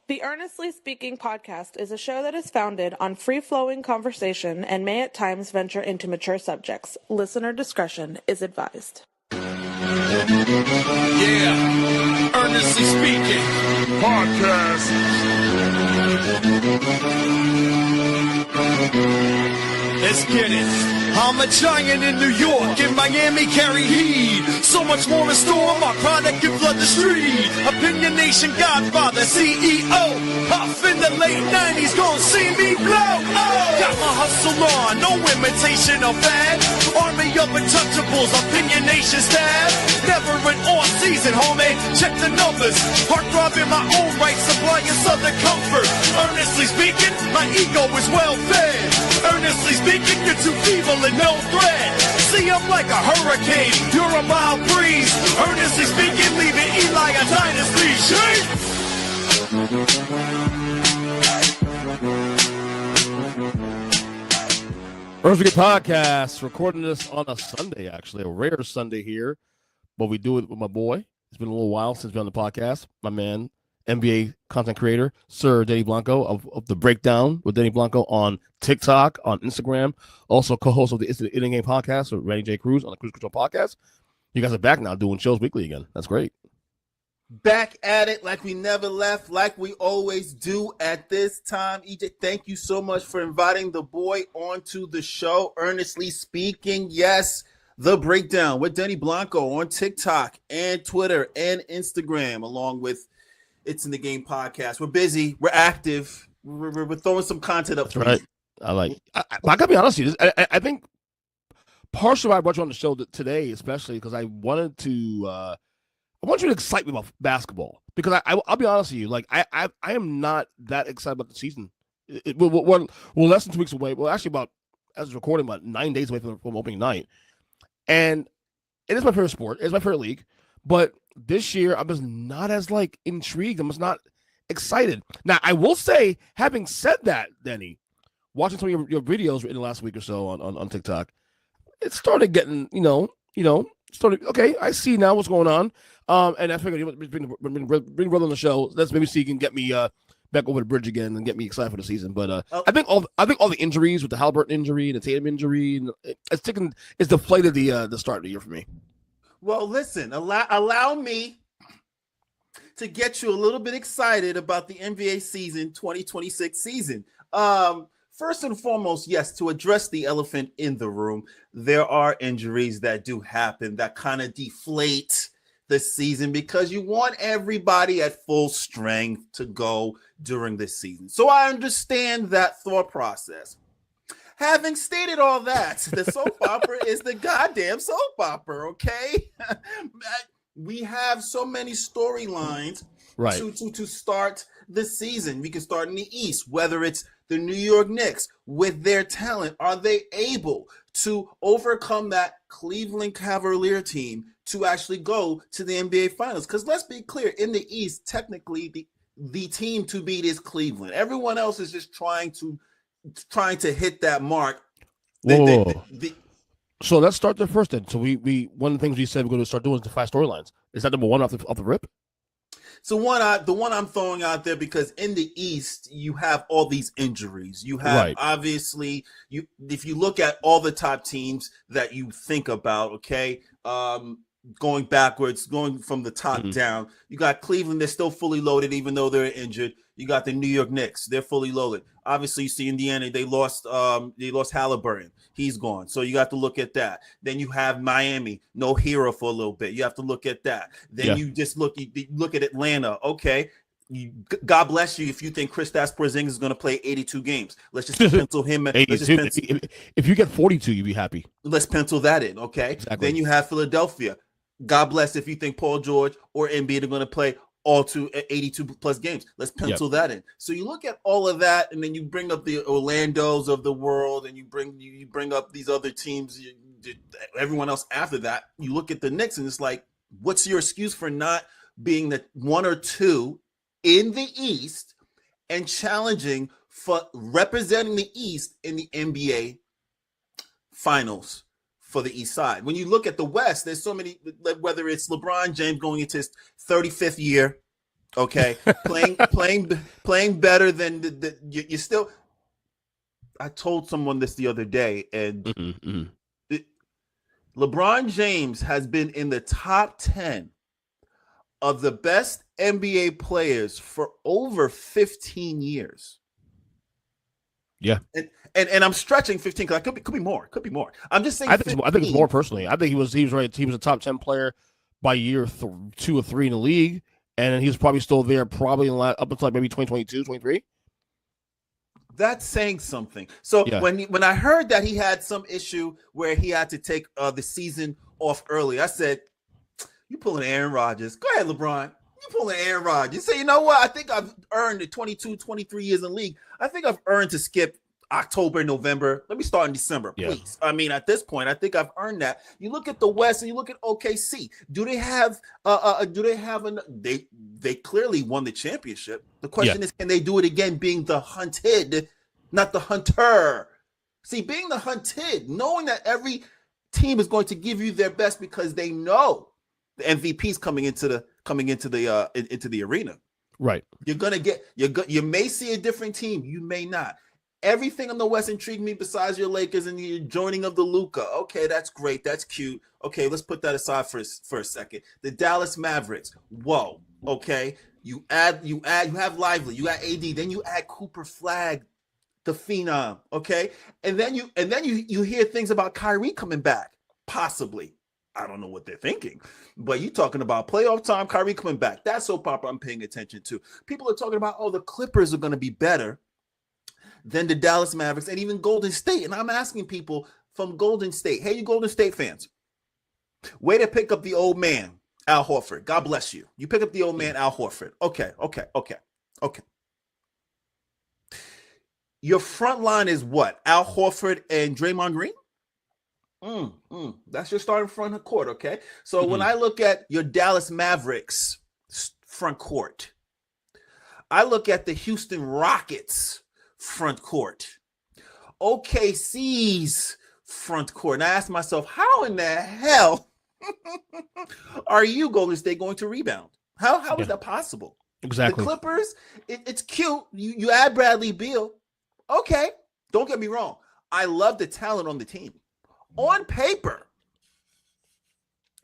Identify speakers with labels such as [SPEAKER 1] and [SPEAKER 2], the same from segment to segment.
[SPEAKER 1] The Earnestly Speaking podcast is a show that is founded on free-flowing conversation and may at times venture into mature subjects. Listener discretion is advised.
[SPEAKER 2] Yeah, Earnestly Speaking podcast. Let's get it. I'm a giant in New York, in Miami carry heat. So much more in store, my product can flood the street. Opinion Nation Godfather, CEO. Puff in the late 90s, gon' see me blow. Oh. Got my hustle on, no imitation of bad. Army of untouchables, Opinion Nation staff. Never an off season, homie, check the numbers. Heart throb in my own right, supplying southern comfort. Earnestly speaking, my ego is well fed. Earnestly speaking, you're too feeble and no threat. See, I'm like a hurricane, you're a mild breeze. Earnestly speaking, leaving Eli a dynasty. Shake!
[SPEAKER 3] Earnestly podcast, recording this on a Sunday, actually, a rare Sunday here, but we do it with my boy. It's been a little while since we've been on the podcast. My man, NBA content creator, Sir Denny Blanco of The Breakdown with Denny Blanco on TikTok, on Instagram, also co-host of the Instant Inning Game podcast with Randy J. Cruz on the Cruise Control podcast. You guys are back now doing shows weekly again. That's great.
[SPEAKER 4] Back at it like we never left, like we always do at this time. EJ, thank you so much for inviting the boy onto the show. Earnestly speaking, yes, The Breakdown with Denny Blanco on TikTok and Twitter and Instagram, along with It's in the Game podcast. We're busy. We're active. We're throwing some content up.
[SPEAKER 3] That's right. I gotta be honest with you. I think partially why I brought you on the show today, especially because I wanted to. I want you to excite me about basketball because I'll be honest with you. Like I am not that excited about the season. We're less than 2 weeks away. Well, actually, as of recording, about 9 days away from opening night, and it is my favorite sport. It's my favorite league, but this year, I'm just not as intrigued. I'm just not excited. Now, I will say, having said that, Denny, watching some of your videos in the last week or so on TikTok, it started getting, okay, I see now what's going on. And I figured bring brother on the show. Let's maybe see if he can get me back over the bridge again and get me excited for the season. But I think all the injuries with the Halliburton injury and the Tatum injury, it's deflated the start of the year for me.
[SPEAKER 4] Well, listen, allow me to get you a little bit excited about the NBA season, 2026 season. First and foremost, yes, to address the elephant in the room, there are injuries that do happen that kind of deflate the season because you want everybody at full strength to go during this season. So I understand that thought process. Having stated all that, the soap opera is the goddamn soap opera, okay? We have so many storylines to start the season. We can start in the East, whether it's the New York Knicks with their talent. Are they able to overcome that Cleveland Cavalier team to actually go to the NBA Finals? Because let's be clear, in the East, technically the team to beat is Cleveland. Everyone else is just trying to hit that mark.
[SPEAKER 3] So let's start there first then. So we one of the things we said we're going to start doing is the 5 storylines. Is that number one off the rip?
[SPEAKER 4] So the one I'm throwing out there, because in the East you have all these injuries. You have obviously if you look at all the top teams that you think about, okay, going backwards, going from the top down, you got Cleveland. They're still fully loaded, even though they're injured. You got the New York Knicks. They're fully loaded. Obviously, you see Indiana. They lost Halliburton. He's gone. So you got to look at that. Then you have Miami. No hero for a little bit. You have to look at that. Then you just look at Atlanta. Okay. God bless you if you think Kristaps Porzingis is going to play 82 games. Let's just pencil him in.
[SPEAKER 3] If you get 42, you'd be happy.
[SPEAKER 4] Let's pencil that in. Okay.
[SPEAKER 3] Exactly.
[SPEAKER 4] Then you have Philadelphia. God bless if you think Paul George or Embiid are going to play all 82 plus games. Let's pencil that in. So you look at all of that, and then you bring up the Orlandos of the world, and you bring up these other teams, everyone else after that. You look at the Knicks, and it's like, what's your excuse for not being the 1 or 2 in the East and challenging for representing the East in the NBA Finals for the East side? When you look at the West, there's so many, whether it's LeBron James going into his 35th year, Okay, playing better than you still. I told someone this the other day, and LeBron James has been in the top 10 of the best NBA players for over 15 years.
[SPEAKER 3] Yeah,
[SPEAKER 4] and I'm stretching 15 because could be more. Could be more. I'm just saying.
[SPEAKER 3] I think it's more personally. I think he was right. He was a top 10 player by year 2 or 3 in the league, and he was probably still there probably up until maybe 2022, 23.
[SPEAKER 4] That's saying something. So when I heard that he had some issue where he had to take the season off early, I said, "You pulling Aaron Rodgers? Go ahead, LeBron. You pulling Aaron Rodgers? You say, you know what? I think I've earned the 22, 23 years in the league. I think I've earned to skip October, November. Let me start in December, please. I mean, at this point, I think I've earned that. You look at the West and you look at OKC. Do they have they clearly won the championship. The question is, can they do it again being the hunted, not the hunter? See, being the hunted, knowing that every team is going to give you their best because they know the MVP's coming into the arena.
[SPEAKER 3] Right.
[SPEAKER 4] You may see a different team, you may not. Everything on the West intrigued me besides your Lakers and the joining of the Luka. Okay, that's great. That's cute. Okay, let's put that aside for a second. The Dallas Mavericks. Whoa. Okay. You have Lively, you add AD, then you add Cooper Flag, the phenom. Okay. And then you hear things about Kyrie coming back. Possibly. I don't know what they're thinking. But you talking about playoff time, Kyrie coming back. That's so popular. I'm paying attention to. People are talking about, the Clippers are going to be better than the Dallas Mavericks and even Golden State. And I'm asking people from Golden State, hey, you Golden State fans, way to pick up the old man, Al Horford. God bless you. You pick up the old man, Al Horford. Okay. Your front line is what? Al Horford and Draymond Green? That's your starting front court, okay? So when I look at your Dallas Mavericks front court, I look at the Houston Rockets front court, OKC's front court, and I ask myself, how in the hell are you, Golden State, going to rebound? How is that possible?
[SPEAKER 3] Exactly.
[SPEAKER 4] The Clippers, it's cute. You add Bradley Beal. Okay, don't get me wrong. I love the talent on the team. On paper,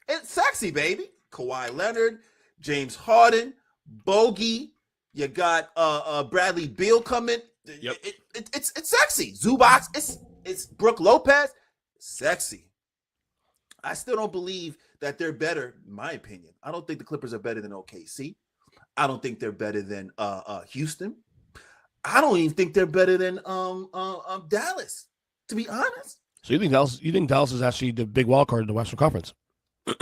[SPEAKER 4] it's sexy, baby. Kawhi Leonard, James Harden, Bogey. You got Bradley Beal coming.
[SPEAKER 3] Yep.
[SPEAKER 4] It's sexy. Zubac. It's Brooke Lopez. Sexy. I still don't believe that they're better, in my opinion. I don't think the Clippers are better than OKC. I don't think they're better than Houston. I don't even think they're better than Dallas, to be honest.
[SPEAKER 3] So you think Dallas is actually the big wild card in the Western Conference?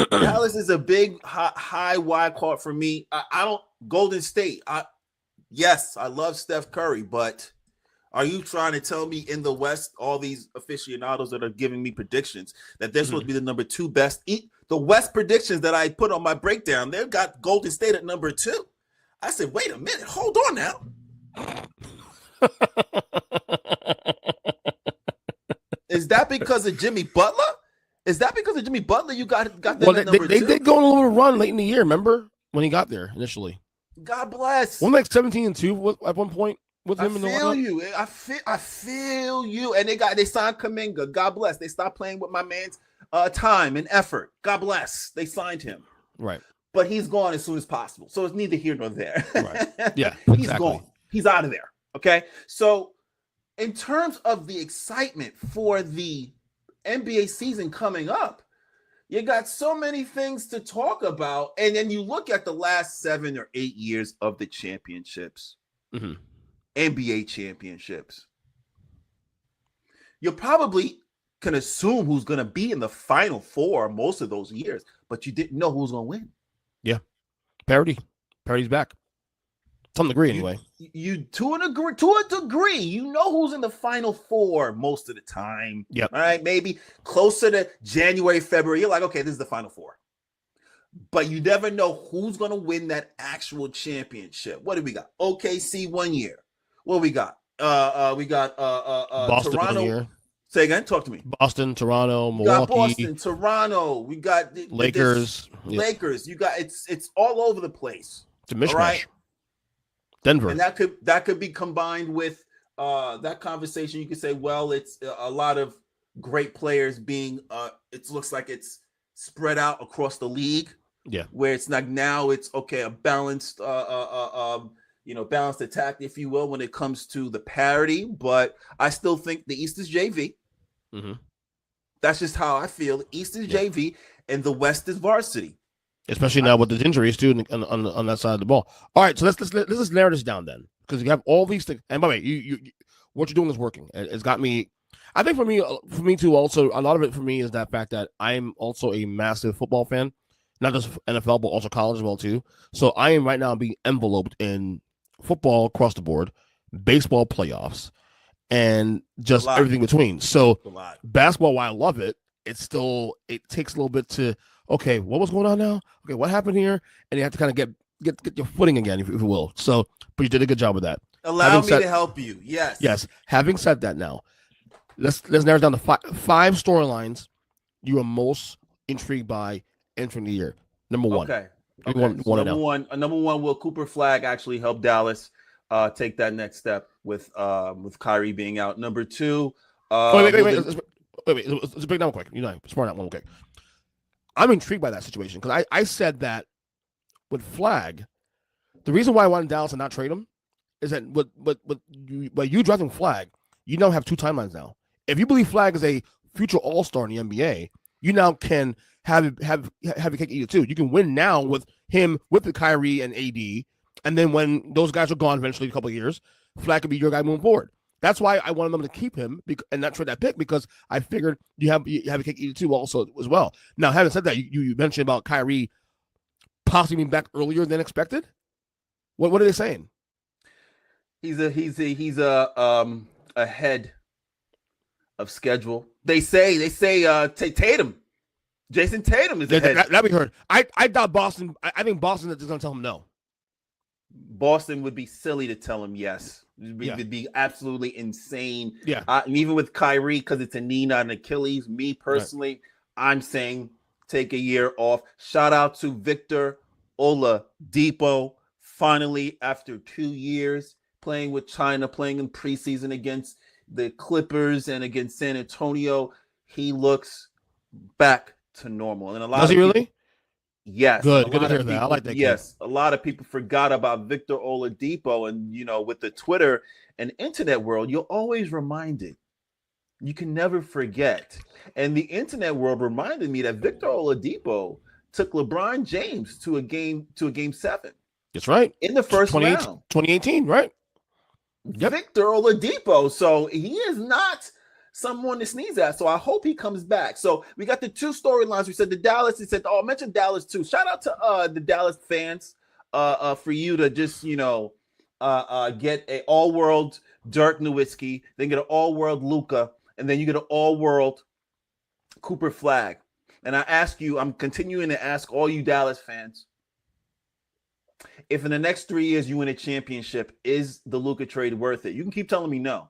[SPEAKER 4] Dallas is a big high wild card for me. I don't Golden State. Yes, I love Steph Curry, but are you trying to tell me in the West, all these aficionados that are giving me predictions that they're supposed to be the number 2 best? The West predictions that I put on my breakdown, they've got Golden State at number 2. I said, wait a minute, hold on now. Is that because of Jimmy Butler? You got them at number 2?
[SPEAKER 3] They did go on a little run late in the year, remember? When he got there initially.
[SPEAKER 4] God bless.
[SPEAKER 3] One like 17-2 at one point with him in the lineup.
[SPEAKER 4] I feel you. And they signed Kuminga. God bless. They stopped playing with my man's time and effort. God bless. They signed him.
[SPEAKER 3] Right.
[SPEAKER 4] But he's gone as soon as possible. So it's neither here nor there.
[SPEAKER 3] Right. Yeah.
[SPEAKER 4] He's gone. He's out of there. Okay. So in terms of the excitement for the NBA season coming up, you got so many things to talk about. And then you look at the last 7 or 8 years of the championships, NBA championships. You probably can assume who's going to be in the Final Four most of those years, but you didn't know who's going to win.
[SPEAKER 3] Yeah. Parity's back. To some degree, anyway.
[SPEAKER 4] To a degree, you know who's in the Final Four most of the time.
[SPEAKER 3] Yep.
[SPEAKER 4] All right, maybe closer to January, February. You're like, okay, this is the Final Four. But you never know who's going to win that actual championship. What do we got? OKC 1 year. What we got? We got
[SPEAKER 3] Boston
[SPEAKER 4] Toronto.
[SPEAKER 3] 1 year.
[SPEAKER 4] Say again. Talk to me.
[SPEAKER 3] Boston, Toronto, Milwaukee.
[SPEAKER 4] We got Boston, Toronto. We got
[SPEAKER 3] Lakers.
[SPEAKER 4] Lakers. You got it's all over the place.
[SPEAKER 3] It's a mishmash.
[SPEAKER 4] All right?
[SPEAKER 3] Denver.
[SPEAKER 4] And that could be combined with that conversation. You could say, well, it's a lot of great players being it looks like it's spread out across the league.
[SPEAKER 3] Yeah.
[SPEAKER 4] Where it's like now it's okay, a balanced balanced attack, if you will, when it comes to the parity. But I still think the East is JV.
[SPEAKER 3] Mm-hmm.
[SPEAKER 4] That's just how I feel. East is JV and the West is varsity.
[SPEAKER 3] Especially now with the injuries too on that side of the ball. All right, so let's narrow this down then, because you have all these things. And by the way, you what you're doing is working. It's got me. I think for me too. Also, a lot of it for me is that fact that I'm also a massive football fan, not just NFL but also college as well too. So I am right now being enveloped in football across the board, baseball playoffs, and just everything between. So basketball, while I love it, it takes a little bit to. Okay, what was going on now? Okay, what happened here? And you have to kind of get your footing again, if you will. So, but you did a good job with that.
[SPEAKER 4] Allow me to help you. Yes.
[SPEAKER 3] Yes. Having said that, now let's narrow it down to five storylines you are most intrigued by entering the year. Number one.
[SPEAKER 4] Okay.
[SPEAKER 3] Number
[SPEAKER 4] one. Will Cooper Flag actually help Dallas take that next step with Kyrie being out? Number two.
[SPEAKER 3] Wait. Let's break down quick. You know, smart out one quick. I'm intrigued by that situation because I said that with Flag, the reason why I wanted Dallas to not trade him is that by you drafting Flag, you now have two timelines now. If you believe Flag is a future All-Star in the NBA, you now can have your cake eat it too. You can win now with him, with the Kyrie and AD, and then when those guys are gone eventually in a couple of years, Flag could be your guy moving forward. That's why I wanted them to keep him and not trade that pick, because I figured you have a cake eat it too also as well. Now, having said that, you mentioned about Kyrie possibly being back earlier than expected. What are they saying?
[SPEAKER 4] He's ahead of schedule. They say Tatum, Jason Tatum is ahead.
[SPEAKER 3] That we heard. I doubt Boston. I think Boston is going to tell him no.
[SPEAKER 4] Boston would be silly to tell him yes. It would be absolutely insane.
[SPEAKER 3] Yeah.
[SPEAKER 4] Even with Kyrie, because it's a knee, not an Achilles. Me personally, I'm saying take a year off. Shout out to Victor Oladipo. Finally, after 2 years playing with China, playing in preseason against the Clippers and against San Antonio, he looks back to normal. And a lot
[SPEAKER 3] Does he really?
[SPEAKER 4] Yes.
[SPEAKER 3] Good to hear that. I like that.
[SPEAKER 4] Yes. A lot of people forgot about Victor Oladipo. And, with the Twitter and internet world, you're always reminded. You can never forget. And the internet world reminded me that Victor Oladipo took LeBron James to a game 7.
[SPEAKER 3] That's right.
[SPEAKER 4] In the first round.
[SPEAKER 3] 2018, right?
[SPEAKER 4] Yep. Victor Oladipo. So he is not someone to sneeze at. So I hope he comes back. So we got the two storylines. We said the Dallas. He said, I mentioned Dallas too. Shout out to the Dallas fans for you to just, get an all-world Dirk Nowitzki, then get an all-world Luka, and then you get an all-world Cooper Flag. And I'm continuing to ask all you Dallas fans, if in the next 3 years you win a championship, is the Luka trade worth it? You can keep telling me no.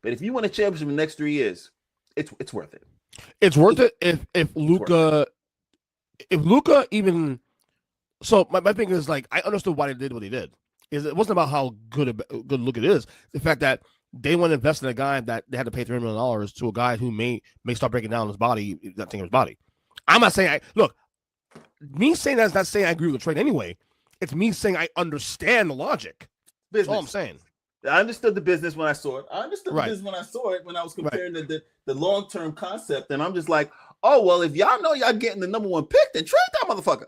[SPEAKER 4] But if you win a championship in the next 3 years, it's worth it.
[SPEAKER 3] It's worth it if Luka even. So my thing is, like, I understood why they did what they did. It wasn't about how good look it is. The fact that they want to invest in a guy that they had to pay $3 million to a guy who may start breaking down his body, that thing in his body. I'm not saying me saying that's not saying I agree with the trade anyway. It's me saying I understand the logic. That's all I'm saying.
[SPEAKER 4] I understood the business when I saw it. The business when I saw it, when I was comparing the long-term concept. And I'm just like, oh, well, if y'all know y'all getting the number 1 pick, then trade that motherfucker.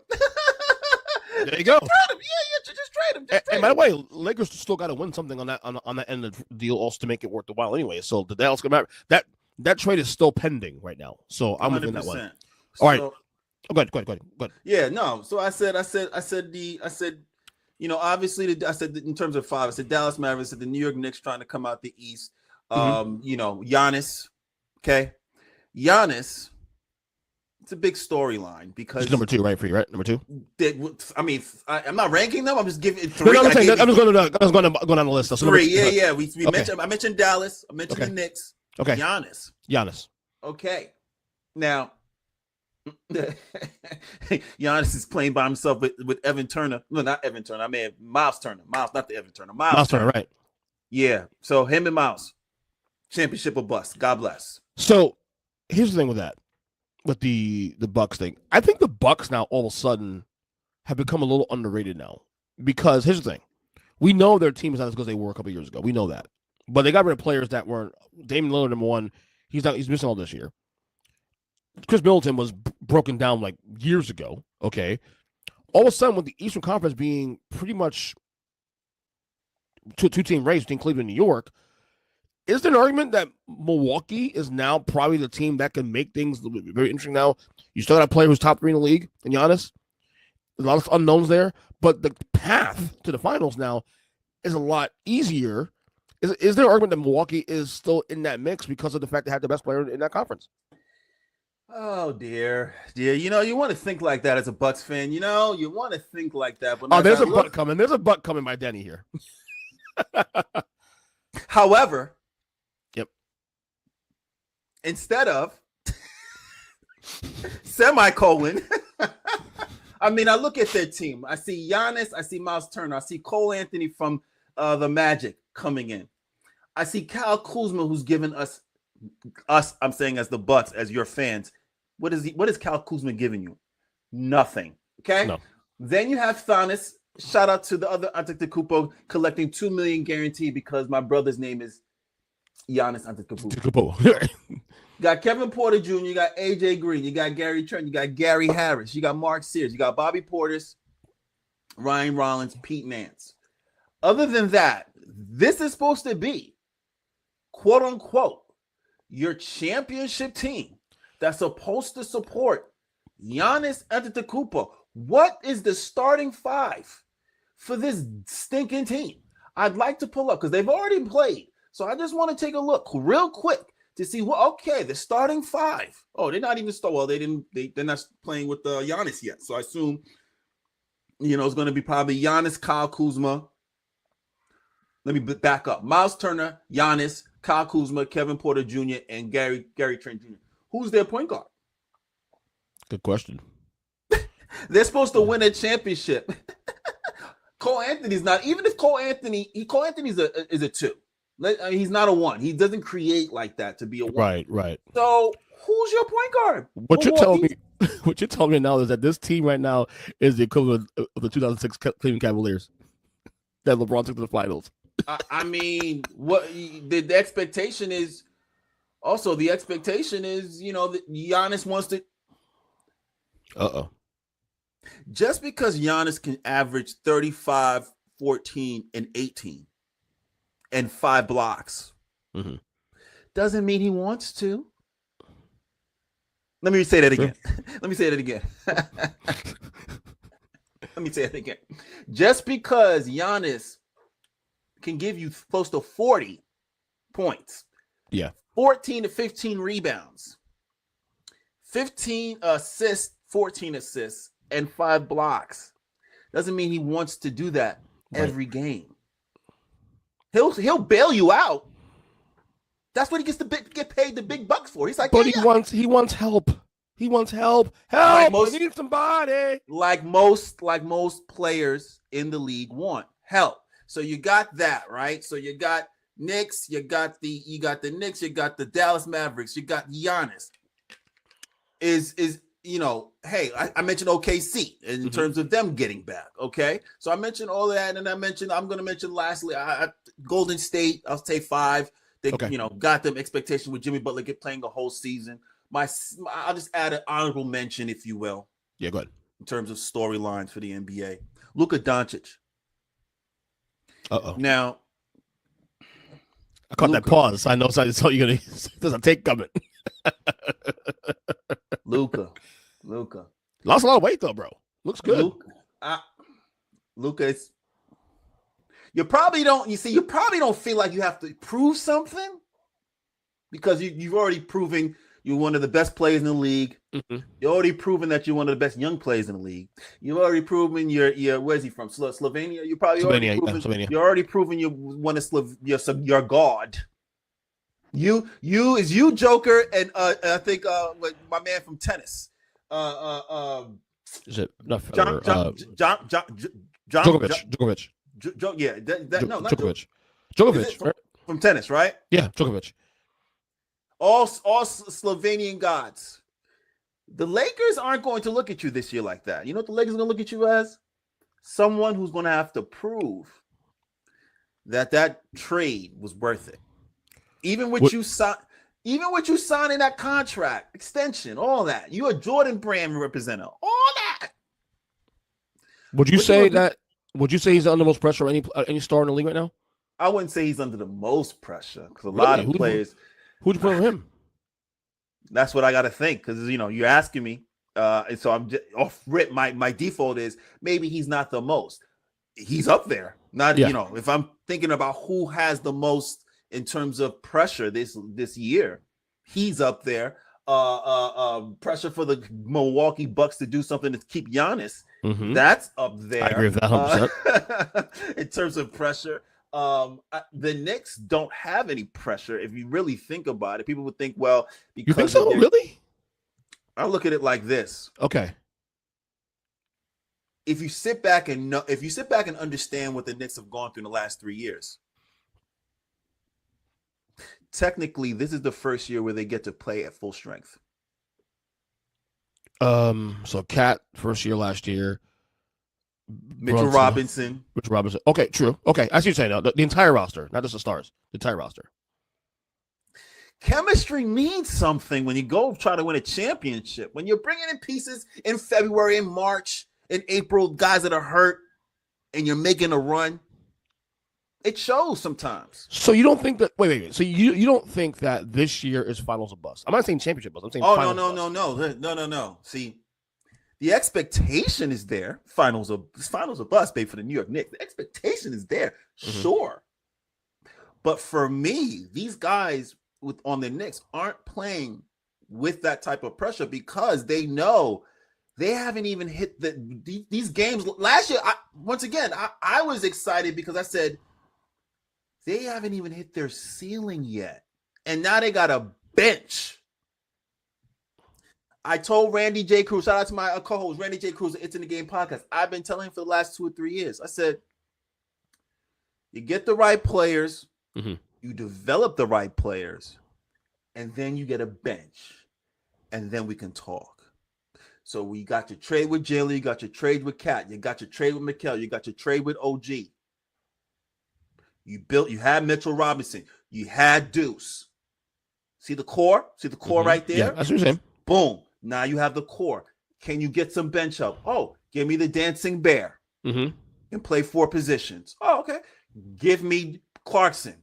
[SPEAKER 3] There you go.
[SPEAKER 4] Trade him. Yeah, just trade him.
[SPEAKER 3] And by the way, Lakers still got to win something on that end of the deal also to make it worth the while anyway. So the Dallas that trade is still pending right now. So I'm within that one. All right. Go ahead.
[SPEAKER 4] Yeah, no. So I said, obviously, I said in terms of 5, I said Dallas Mavericks, I said the New York Knicks trying to come out the East. Giannis. Okay. Giannis, it's a big storyline because
[SPEAKER 3] it's number 2, right? For you, right? Number 2.
[SPEAKER 4] I'm not ranking them. I'm just giving it 3.
[SPEAKER 3] No, I'm just going down the list. So
[SPEAKER 4] 3. Yeah. We mentioned. I mentioned Dallas. I mentioned the Knicks.
[SPEAKER 3] Okay.
[SPEAKER 4] Giannis.
[SPEAKER 3] Okay.
[SPEAKER 4] Now, Giannis is playing by himself with Evan Turner. No, not Evan Turner. I mean Miles Turner. Miles, not the Evan Turner.
[SPEAKER 3] Miles Turner, right?
[SPEAKER 4] Yeah. So him and Miles, championship or bust. God bless.
[SPEAKER 3] So here's the thing with that, with the Bucks thing. I think the Bucks now all of a sudden have become a little underrated now, because here's the thing: we know their team is not as good as they were a couple years ago. We know that, but they got rid of players that weren't. Damian Lillard, number one, he's missing all this year. Chris Middleton was broken down like years ago. Okay, all of a sudden with the Eastern Conference being pretty much two-team race between Cleveland and New York, is there an argument that Milwaukee is now probably the team that can make things very interesting now? You still got a player who's top 3 in the league, and Giannis. There's a lot of unknowns there, but the path to the finals now is a lot easier. Is there an argument that Milwaukee is still in that mix because of the fact they have the best player in that conference?
[SPEAKER 4] Oh dear. You know, you want to think like that as a Bucks fan. You know, you want to think like that. But
[SPEAKER 3] there's a butt coming. There's a butt coming by Denny here.
[SPEAKER 4] However,
[SPEAKER 3] yep.
[SPEAKER 4] Instead of semicolon, I mean, I look at their team. I see Giannis. I see Miles Turner. I see Cole Anthony from the Magic coming in. I see Kyle Kuzma, who's given us, I'm saying as the Bucks, as your fans, what is Kyle Kuzma giving you? Nothing. Okay.
[SPEAKER 3] No.
[SPEAKER 4] Then you have Giannis. Shout out to the other Antetokounmpo collecting $2 million guaranteed because my brother's name is Giannis Antetokounmpo. You got Kevin Porter Jr., you got AJ Green, you got Gary Trent, you got Gary Harris, you got Mark Sears, you got Bobby Portis, Ryan Rollins, Pete Nance. Other than that, this is supposed to be, quote unquote, your championship team that's supposed to support Giannis Antetokounmpo. What is the starting 5 for this stinking team? I'd like to pull up because they've already played. So I just want to take a look real quick to see what. Okay, the starting 5. Oh, they're not even well. They're not playing with Giannis yet. So I assume, it's going to be probably Giannis, Kyle Kuzma. Let me back up. Miles Turner, Giannis, Kyle Kuzma, Kevin Porter Jr., and Gary Trent Jr. Who's their point guard?
[SPEAKER 3] Good question.
[SPEAKER 4] They're supposed to win a championship. Cole Anthony's not. Even if Cole Anthony's is a 2. He's not a 1. He doesn't create like that to be a 1.
[SPEAKER 3] Right.
[SPEAKER 4] So who's your point guard?
[SPEAKER 3] What you're telling me now is that this team right now is the equivalent of the 2006 Cleveland Cavaliers that LeBron took to the finals.
[SPEAKER 4] I mean, what the expectation is. Also, the expectation is, that Giannis wants to. Just because Giannis can average 35, 14, and 18 and 5 blocks doesn't mean he wants to. Let me say that again. Let me say it again. Just because Giannis can give you close to 40 points, 14 to 15 rebounds, 15 assists, 14 assists, and 5 blocks, doesn't mean he wants to do that every game. He'll bail you out. That's what he gets to get paid the big bucks for. He's like,
[SPEAKER 3] but he wants help. He wants help. Help! He needs somebody.
[SPEAKER 4] Like most players in the league want help. So you got that, right? So you got Knicks, you got the Knicks, you got the Dallas Mavericks, you got Giannis. Hey, I mentioned OKC in terms of them getting back. Okay, so I mentioned all of that, and I'm going to mention lastly, Golden State. I'll say 5. They got them expectation with Jimmy Butler playing the whole season. I'll just add an honorable mention, if you will.
[SPEAKER 3] Yeah, go ahead.
[SPEAKER 4] In terms of storylines for the NBA, Luka Doncic. Now,
[SPEAKER 3] I caught that pause. I know so you're gonna. There's a take coming.
[SPEAKER 4] Luka.
[SPEAKER 3] Lost a lot of weight though, bro. Looks good.
[SPEAKER 4] Luka is. You probably don't feel like you have to prove something because you've already proven you're one of the best players in the league. You're already proven that you're one of the best young players in the league. You've already proven you're where's he from? Slovenia. You probably
[SPEAKER 3] Slovenia.
[SPEAKER 4] You're already proven you one of your god. You Joker, and I think my man from tennis.
[SPEAKER 3] Is it not Federer? Djokovic. Djokovic
[SPEAKER 4] from tennis, right?
[SPEAKER 3] Yeah, Djokovic.
[SPEAKER 4] All Slovenian gods. The Lakers aren't going to look at you this year like that. You know what the Lakers are going to look at you as? Someone who's going to have to prove that trade was worth it. Even with you signing that contract extension, all that. You're a Jordan brand representative. All that.
[SPEAKER 3] Would you say he's under the most pressure of any star in the league right now?
[SPEAKER 4] I wouldn't say he's under the most pressure because a lot of players.
[SPEAKER 3] Who'd you put on him?
[SPEAKER 4] That's what I got to think because you're asking me, and so I'm just off rip. My default is maybe he's not the most. He's up there. If I'm thinking about who has the most in terms of pressure this year, he's up there. Pressure for the Milwaukee Bucks to do something to keep Giannis. Mm-hmm. That's up there.
[SPEAKER 3] I agree with that
[SPEAKER 4] 100%. In terms of pressure. The Knicks don't have any pressure. If you really think about it, people would think, well, because
[SPEAKER 3] you think so? Really?
[SPEAKER 4] I look at it like this.
[SPEAKER 3] Okay.
[SPEAKER 4] If you sit back and understand what the Knicks have gone through in the last 3 years, technically, this is the first year where they get to play at full strength.
[SPEAKER 3] So Cat first year last year.
[SPEAKER 4] Mitchell Robinson.
[SPEAKER 3] Okay, true. Okay, I see what you're saying now. The entire roster, not just the stars. The entire roster.
[SPEAKER 4] Chemistry means something when you go try to win a championship. When you're bringing in pieces in February and March and April, guys that are hurt, and you're making a run, it shows sometimes.
[SPEAKER 3] So you don't think that? Wait. So you don't think that this year is finals a bust? I'm not saying championship bust. I'm saying
[SPEAKER 4] no. See. The expectation is there. Finals a bust, babe, for the New York Knicks. The expectation is there, sure. But for me, these guys on the Knicks aren't playing with that type of pressure because they know they haven't even hit these games. Last year, I was excited because I said they haven't even hit their ceiling yet. And now they got a bench. I told Randy J. Cruz, shout out to my co-host, Randy J. Cruz, It's in the Game podcast. I've been telling him for the last 2 or 3 years. I said, you get the right players, you develop the right players, and then you get a bench, and then we can talk. So we got your trade with Jalen, you got your trade with Cat, you got your trade with Mikal, you got your trade with OG. You had Mitchell Robinson, you had Deuce. See the core? Right there?
[SPEAKER 3] Yeah, that's what you're saying.
[SPEAKER 4] Boom. Now you have the core. Can you get some bench help? Oh, give me the dancing bear and play 4 positions. Oh, okay. Give me Clarkson.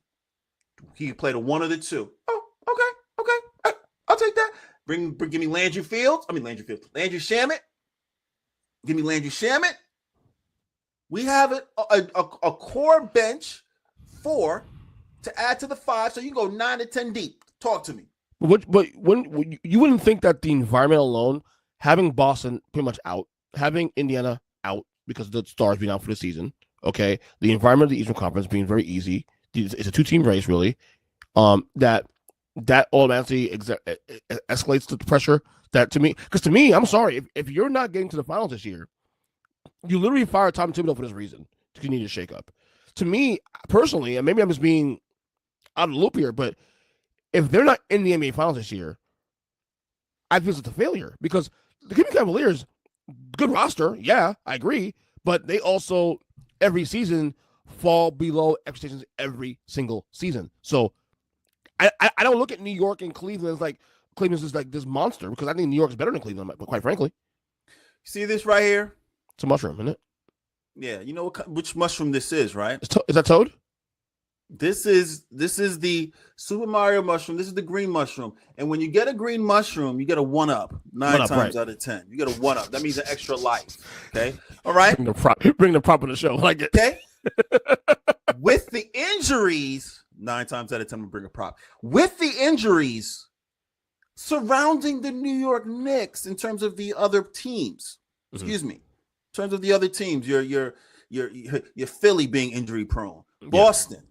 [SPEAKER 4] He can play the 1 or the 2. Oh, okay. I'll take that. Give me Landry Shamet. Give me Landry Shamet. We have a core bench 4 to add to the 5, so you can go 9 to 10 deep. Talk to me.
[SPEAKER 3] But when you wouldn't think that the environment alone, having Boston pretty much out, having Indiana out because the Stars being out for the season, okay, the environment of the Eastern Conference being very easy, it's a 2-team race really, that automatically escalates the pressure that to me, because to me, I'm sorry, if you're not getting to the finals this year, you literally fired Tom Thibodeau for this reason, because you need to shake up. To me, personally, and maybe I'm just being out of the loop here, but if they're not in the NBA Finals this year, I feel it's a failure because the Cleveland Cavaliers, good roster, yeah, I agree, but they also every season fall below expectations every single season. So I don't look at New York and Cleveland as like Cleveland's just like this monster because I think New York is better than Cleveland, but quite frankly.
[SPEAKER 4] See this right here?
[SPEAKER 3] It's a mushroom, isn't it?
[SPEAKER 4] Yeah, you know which mushroom this is, right?
[SPEAKER 3] Is that toad?
[SPEAKER 4] This is the Super Mario mushroom. This is the green mushroom. And when you get a green mushroom, you get a 1-up 9 times out of 10. You get a 1-up. That means an extra life. Okay. All right.
[SPEAKER 3] Bring the prop on the show. Like it.
[SPEAKER 4] Okay. With the injuries, 9 times out of 10, I'm gonna bring a prop. With the injuries surrounding the New York Knicks in terms of the other teams. Excuse me. In terms of the other teams, your Philly being injury prone. Boston.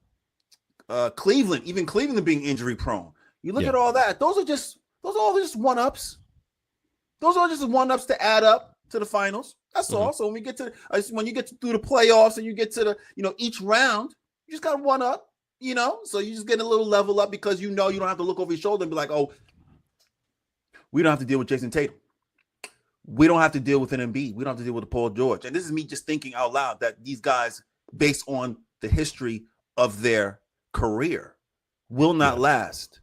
[SPEAKER 4] Cleveland, even Cleveland being injury prone. You look at all that; those are all just 1-ups. Those are just one-ups to add up to the finals. That's all. So when you get to through the playoffs and you get to the, each round, you just got one up, so you just get a little level up because you don't have to look over your shoulder and be like, oh, we don't have to deal with Jason Tatum. We don't have to deal with an Embiid. We don't have to deal with Paul George. And this is me just thinking out loud that these guys, based on the history of their career, will not last.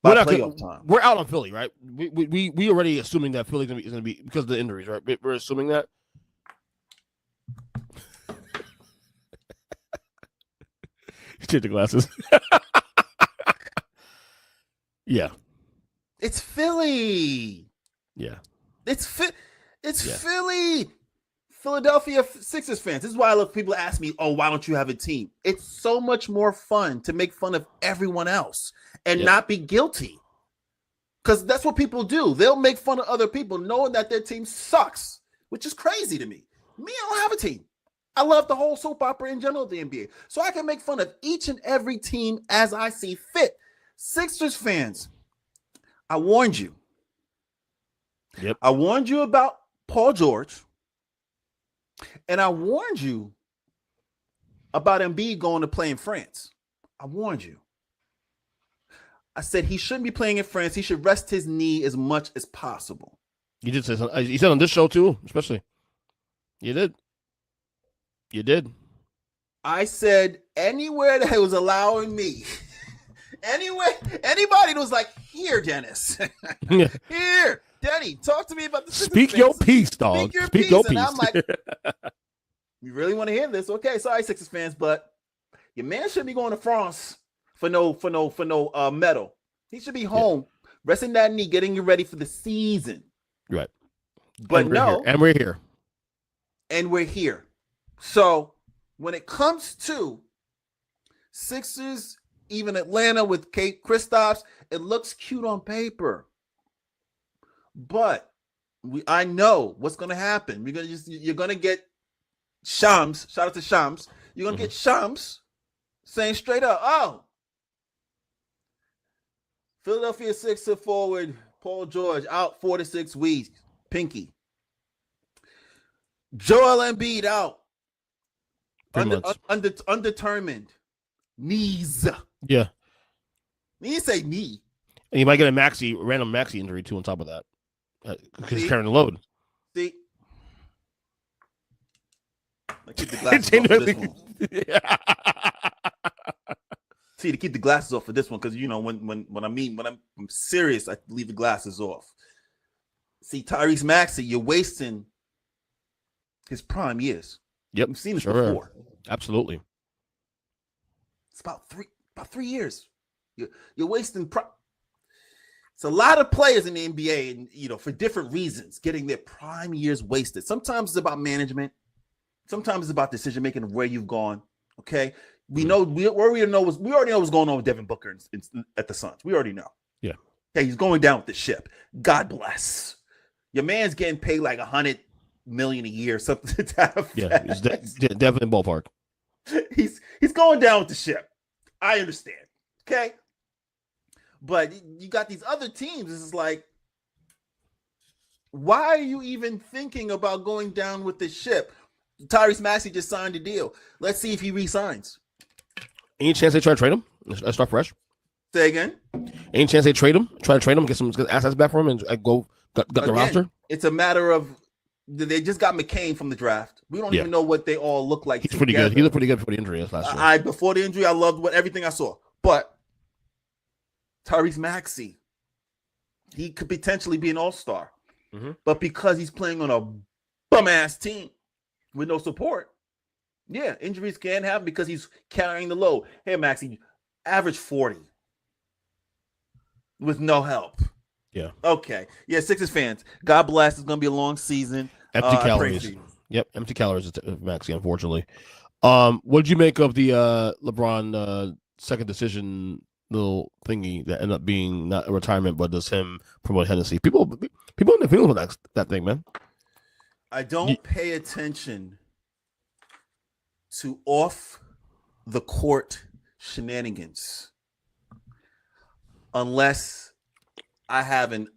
[SPEAKER 4] We're
[SPEAKER 3] out on Philly, right? We already assuming that Philly's going to be because of the injuries, right? We're assuming that. Change the glasses. Yeah.
[SPEAKER 4] It's Philly.
[SPEAKER 3] Yeah.
[SPEAKER 4] It's Philly. Philadelphia Sixers fans. This is why I love people ask me, oh, why don't you have a team? It's so much more fun to make fun of everyone else and not be guilty. Because that's what people do. They'll make fun of other people knowing that their team sucks, which is crazy to me. Me, I don't have a team. I love the whole soap opera in general of the NBA. So I can make fun of each and every team as I see fit. Sixers fans, I warned you.
[SPEAKER 3] Yep.
[SPEAKER 4] I warned you about Paul George. And I warned you about Embiid going to play in France. I warned you. I said he shouldn't be playing in France. He should rest his knee as much as possible.
[SPEAKER 3] You did say something. You said on this show too, especially. You did.
[SPEAKER 4] I said anywhere that was allowing me, anybody that was like, here, Dennis, here, Denny, talk to me about the
[SPEAKER 3] Speak your piece, dog. Speak your piece.
[SPEAKER 4] And I'm like, you really want to hear this? Okay, sorry, Sixers fans, but your man shouldn't be going to France for no medal. He should be home, resting that knee, getting you ready for the season.
[SPEAKER 3] Right.
[SPEAKER 4] But
[SPEAKER 3] we're here.
[SPEAKER 4] And we're here. So when it comes to Sixers, even Atlanta with Kate Kristaps, it looks cute on paper. But I know what's going to happen. You're going to get Shams. Shout out to Shams. You're going to get Shams saying straight up, oh, Philadelphia Sixers forward Paul George out 4 to 6 weeks. Pinky. Joel Embiid out. Undetermined. Knees.
[SPEAKER 3] Yeah.
[SPEAKER 4] You say knee.
[SPEAKER 3] And you might get a random maxi injury too on top of that. Because he's carrying the load.
[SPEAKER 4] See? I keep the glasses off for this one. See, to keep the glasses off for this one, because when I'm serious, I leave the glasses off. See, Tyrese Maxey, you're wasting his prime years.
[SPEAKER 3] Yep.
[SPEAKER 4] We've seen this before.
[SPEAKER 3] Absolutely.
[SPEAKER 4] It's about 3 years. You're wasting It's a lot of players in the NBA, and for different reasons, getting their prime years wasted. Sometimes it's about management. Sometimes it's about decision making of where you've gone. Okay, we already know what's going on with Devin Booker at the Suns. We already know. Yeah. Okay, he's going down with the ship. God bless. Your man's getting paid like $100 million a year, something to that effect.
[SPEAKER 3] Yeah, he's definitely in ballpark.
[SPEAKER 4] He's going down with the ship. I understand. Okay. But you got these other teams. This is like, why are you even thinking about going down with the ship? Tyrese Maxey just signed a deal. Let's see if he resigns.
[SPEAKER 3] Any chance they try to trade him? Let's start fresh.
[SPEAKER 4] Say again.
[SPEAKER 3] Any chance they trade him? Try to trade him, get some assets back from him, and go got the roster?
[SPEAKER 4] It's a matter of they just got McCain from the draft. We don't even know what they all look like.
[SPEAKER 3] He's pretty good. He looked pretty good before the injury last year.
[SPEAKER 4] Before the injury, I loved everything I saw. But Tyrese Maxey, he could potentially be an all-star. Mm-hmm. But because he's playing on a bum-ass team with no support, injuries can happen because he's carrying the load. Hey, Maxey, average 40 with no help.
[SPEAKER 3] Yeah.
[SPEAKER 4] Okay. Yeah, Sixers fans, God bless. It's going to be a long season.
[SPEAKER 3] Empty calories. Yep, empty calories, Maxey, unfortunately. What did you make of the LeBron second decision little thingy that ended up being not a retirement, but just him promoting Hennessy? People in the feelings with that thing, man.
[SPEAKER 4] I don't pay attention to off the court shenanigans unless I have an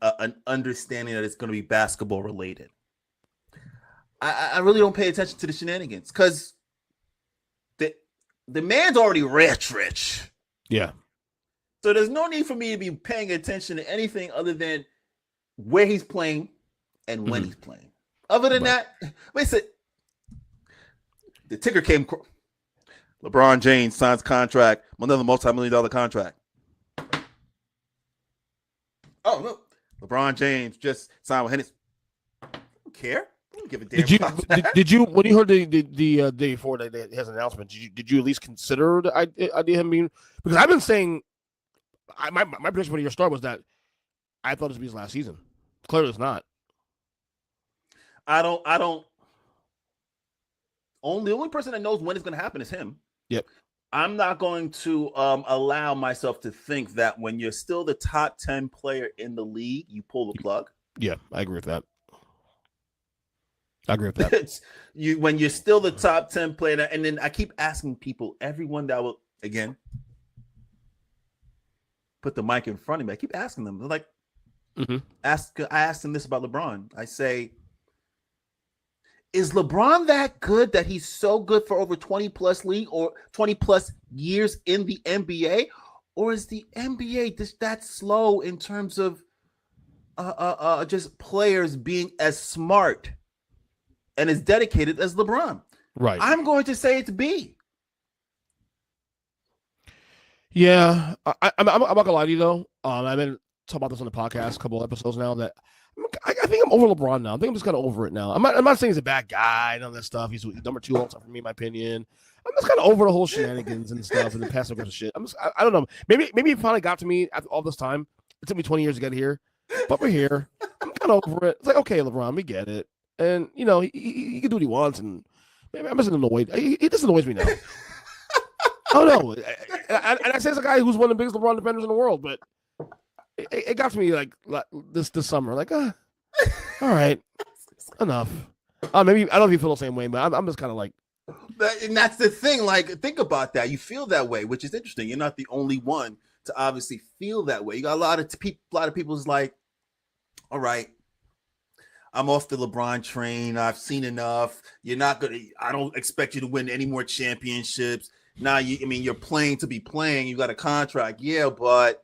[SPEAKER 4] understanding that it's going to be basketball related. I really don't pay attention to the shenanigans because the man's already rich.
[SPEAKER 3] Yeah.
[SPEAKER 4] So there's no need for me to be paying attention to anything other than where he's playing and when he's playing. Other than that, listen, the ticker came. LeBron James signs contract, another multi-million-dollar contract. Oh, look. LeBron James just signed with Hennessy. I don't care. I don't give a damn about that.
[SPEAKER 3] Did you, when you heard the day before that he has an announcement, did you at least consider the idea of him being, because I've been saying, my prediction for your start was that I thought this would be his last season. Clearly it's not.
[SPEAKER 4] The only person that knows when it's going to happen is him.
[SPEAKER 3] Yep.
[SPEAKER 4] I'm not going to allow myself to think that when you're still the top 10 player in the league, you pull the plug.
[SPEAKER 3] Yeah, I agree with that.
[SPEAKER 4] When you're still the top 10 player, and then I keep asking people, everyone that will, again, put the mic in front of me, I keep asking them, they're like, I asked them this about LeBron. I say, is LeBron that good that he's so good for over 20 plus league or 20 plus years in the NBA? Or is the NBA just that slow in terms of just players being as smart and as dedicated as LeBron?
[SPEAKER 3] Right.
[SPEAKER 4] I'm going to say it's B.
[SPEAKER 3] Yeah. I'm not going to lie to you, though. I've been talking about this on the podcast a couple of episodes now that I think I'm over LeBron now. I think I'm just kind of over it now. I'm not saying he's a bad guy and all that stuff. He's number 2 all time for me, in my opinion. I'm just kind of over the whole shenanigans and stuff and the passive aggressive shit. I don't know. Maybe it finally got to me after all this time. It took me 20 years to get here, but we're here. I'm kind of over it. It's like, okay, LeBron, we get it. And, you know, he can do what he wants. And maybe I'm just annoyed. He just annoys me now. I don't know. And I say as a guy who's one of the biggest LeBron defenders in the world, but it got to me like this summer. Like, all right, enough. Maybe I don't know if you feel the same way, but I'm just kind of like.
[SPEAKER 4] And that's the thing. Like, think about that. You feel that way, which is interesting. You're not the only one to obviously feel that way. You got a lot of people's like, all right, I'm off the LeBron train. I've seen enough. I don't expect you to win any more championships. Now, you're playing to be playing. You got a contract. Yeah, but,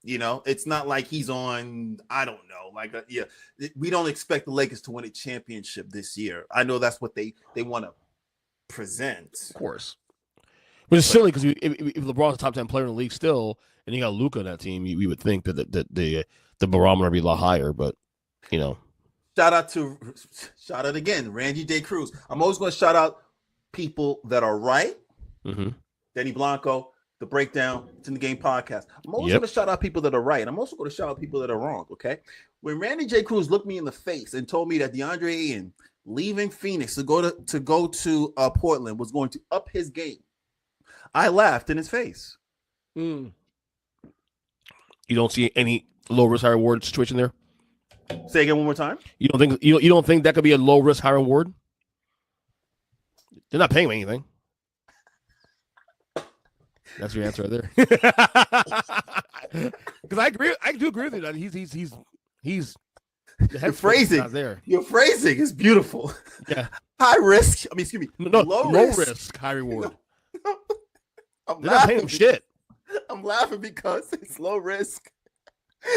[SPEAKER 4] you know, it's not like he's on, I don't know. Like, we don't expect the Lakers to win a championship this year. I know that's what they want to present.
[SPEAKER 3] Of course. But it's silly because if LeBron's a top 10 player in the league still, and you got Luka on that team, we would think that the barometer would be a lot higher. But, you know.
[SPEAKER 4] Shout out again, Randy J. Cruz. I'm always going to shout out people that are right. Denny Blanco, The Breakdown, It's in the Game podcast. I'm always going to shout out people that are right. I'm also going to shout out people that are wrong, okay? When Randy J. Cruz looked me in the face and told me that DeAndre Ayton leaving Phoenix to go to Portland was going to up his game, I laughed in his face.
[SPEAKER 3] You don't see any low risk high reward situation there?
[SPEAKER 4] Say again one more time.
[SPEAKER 3] You don't think that could be a low risk high reward? They're not paying him anything. That's your answer right there. Because I do agree with you that he's
[SPEAKER 4] your phrasing
[SPEAKER 3] not there.
[SPEAKER 4] Your phrasing is beautiful.
[SPEAKER 3] Yeah.
[SPEAKER 4] High risk. Excuse me.
[SPEAKER 3] Low risk, high reward.
[SPEAKER 4] I'm
[SPEAKER 3] They're not paying him shit.
[SPEAKER 4] I'm laughing because it's low risk.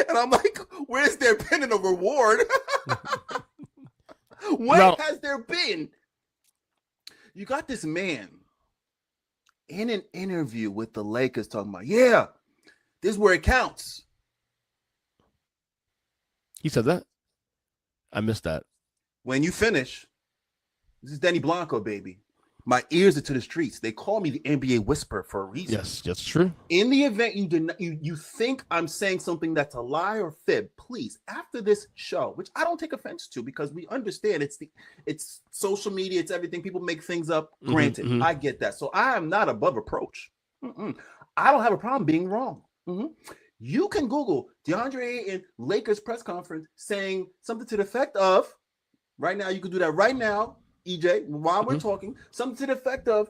[SPEAKER 4] And I'm like, where's there been a reward? When has there been? You got this man in an interview with the Lakers talking about, this is where it counts.
[SPEAKER 3] He said that? I missed that.
[SPEAKER 4] When you finish, this is Denny Blanco, baby. My ears are to the streets. They call me the NBA whisperer for a reason.
[SPEAKER 3] Yes, that's true.
[SPEAKER 4] In the event you think I'm saying something that's a lie or fib, please, after this show, which I don't take offense to because we understand it's social media, it's everything. People make things up. Granted, I get that. So I am not above reproach. I don't have a problem being wrong. You can Google DeAndre Ayton Lakers press conference saying something to the effect of, right now, you can do that right now, EJ, while we're talking, something to the effect of,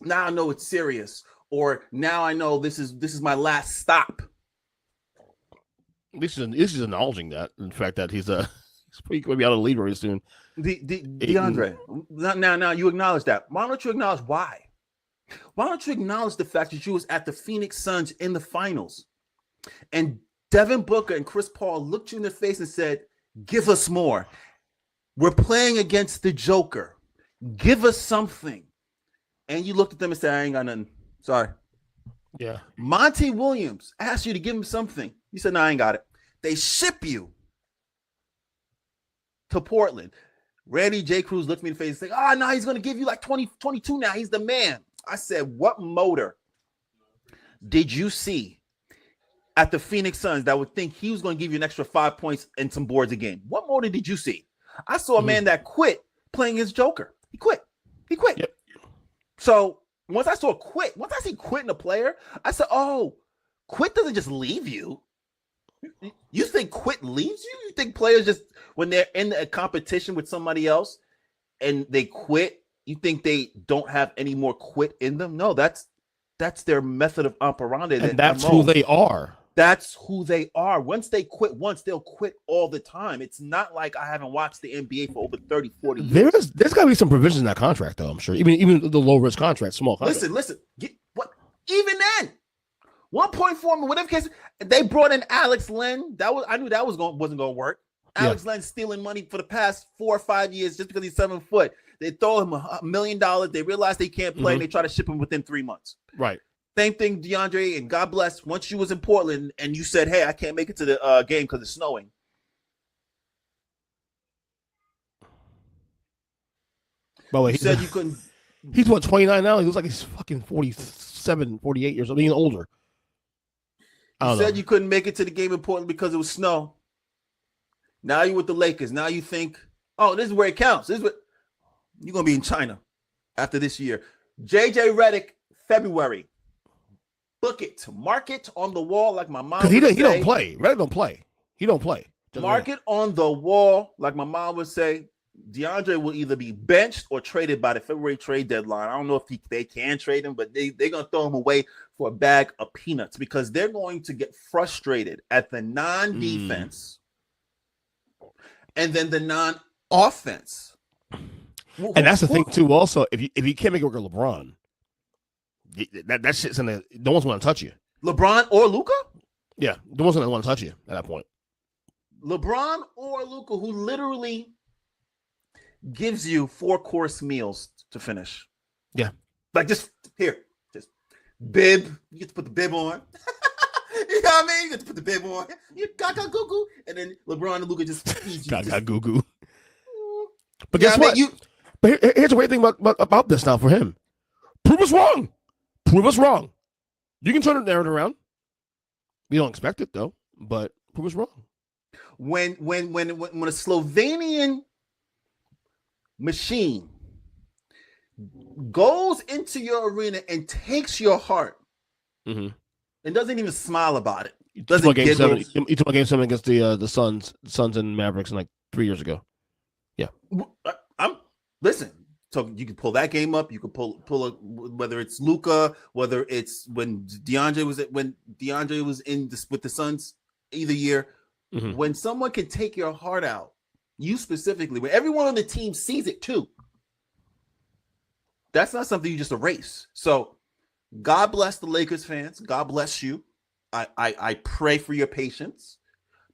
[SPEAKER 4] now I know it's serious, or now I know this is my last stop.
[SPEAKER 3] At least he's acknowledging that. In fact, that he's going to be out of the league very soon.
[SPEAKER 4] DeAndre, now you acknowledge that. Why don't you acknowledge why? Why don't you acknowledge the fact that you was at the Phoenix Suns in the finals, and Devin Booker and Chris Paul looked you in the face and said, "Give us more. We're playing against the Joker. Give us something." And you looked at them and said, "I ain't got nothing. Sorry."
[SPEAKER 3] Yeah.
[SPEAKER 4] Monty Williams asked you to give him something. You said, "No, I ain't got it." They ship you to Portland. Randy J. Cruz looked me in the face and said, no, he's going to give you like 20, 22 now. He's the man. I said, what motor did you see at the Phoenix Suns that would think he was going to give you an extra 5 points and some boards a game? What motor did you see? I saw a man that quit playing his Joker. He quit. Yep. So once I see quitting a player, I said, oh, quit doesn't just leave you. You think quit leaves you? You think players just, when they're in a competition with somebody else and they quit, you think they don't have any more quit in them? No, that's their method of operandi.
[SPEAKER 3] And that's who they are.
[SPEAKER 4] That's who they are. Once they quit once, they'll quit all the time. It's not like I haven't watched the NBA for over 30, 40 years.
[SPEAKER 3] There's got to be some provisions in that contract, though, I'm sure. Even the low-risk contract, small contract.
[SPEAKER 4] Listen. Even then, 1.4 million, whatever case, they brought in Alex Len. I knew that wasn't going to work. Alex Len stealing money for the past 4 or 5 years just because he's 7 foot. They throw him $1 million. They realize they can't play, and they try to ship him within 3 months.
[SPEAKER 3] Right.
[SPEAKER 4] Same thing, DeAndre, and God bless. Once you was in Portland and you said, hey, I can't make it to the game because it's snowing.
[SPEAKER 3] By the way,
[SPEAKER 4] you said you couldn't.
[SPEAKER 3] He's what, 29 now? He looks like he's fucking 47, 48 years old, even older.
[SPEAKER 4] You said you couldn't make it to the game in Portland because it was snow. Now you're with the Lakers. Now you think, oh, this is where it counts. This is what you're going to be in China after this year. JJ Redick, February. Book it. Mark it on the wall like my mom would say.
[SPEAKER 3] He don't play. Redick don't play. He don't play.
[SPEAKER 4] Mark it on the wall like my mom would say. DeAndre will either be benched or traded by the February trade deadline. I don't know if they can trade him, but they're going to throw him away for a bag of peanuts because they're going to get frustrated at the non-defense and then the non-offense.
[SPEAKER 3] And that's the thing, too, also. If you can't make it work with LeBron, that shit's in there. No one's going to touch you.
[SPEAKER 4] LeBron or Luka?
[SPEAKER 3] Yeah, no one's going to want to touch you at that point.
[SPEAKER 4] LeBron or Luka, who literally gives you 4-course meals to finish.
[SPEAKER 3] Yeah.
[SPEAKER 4] Like just bib. You get to put the bib on. You know what I mean? You get to put the bib on. You gaga goo goo. And then LeBron and Luka just feed you.
[SPEAKER 3] Gaga goo goo. But guess what? But here's the weird thing about this now for him. Prove us wrong. Prove us wrong. You can turn the narrative around. We don't expect it though, but prove us wrong.
[SPEAKER 4] When a Slovenian machine goes into your arena and takes your heart and doesn't even smile about it.
[SPEAKER 3] You talk about game 7 against the Suns and Mavericks like 3 years ago. Yeah.
[SPEAKER 4] Listen. So you can pull that game up. You can pull whether it's Luka, whether it's when DeAndre was in this with the Suns either year. When someone can take your heart out, you specifically, when everyone on the team sees it too, that's not something you just erase. So God bless the Lakers fans. God bless you. I pray for your patience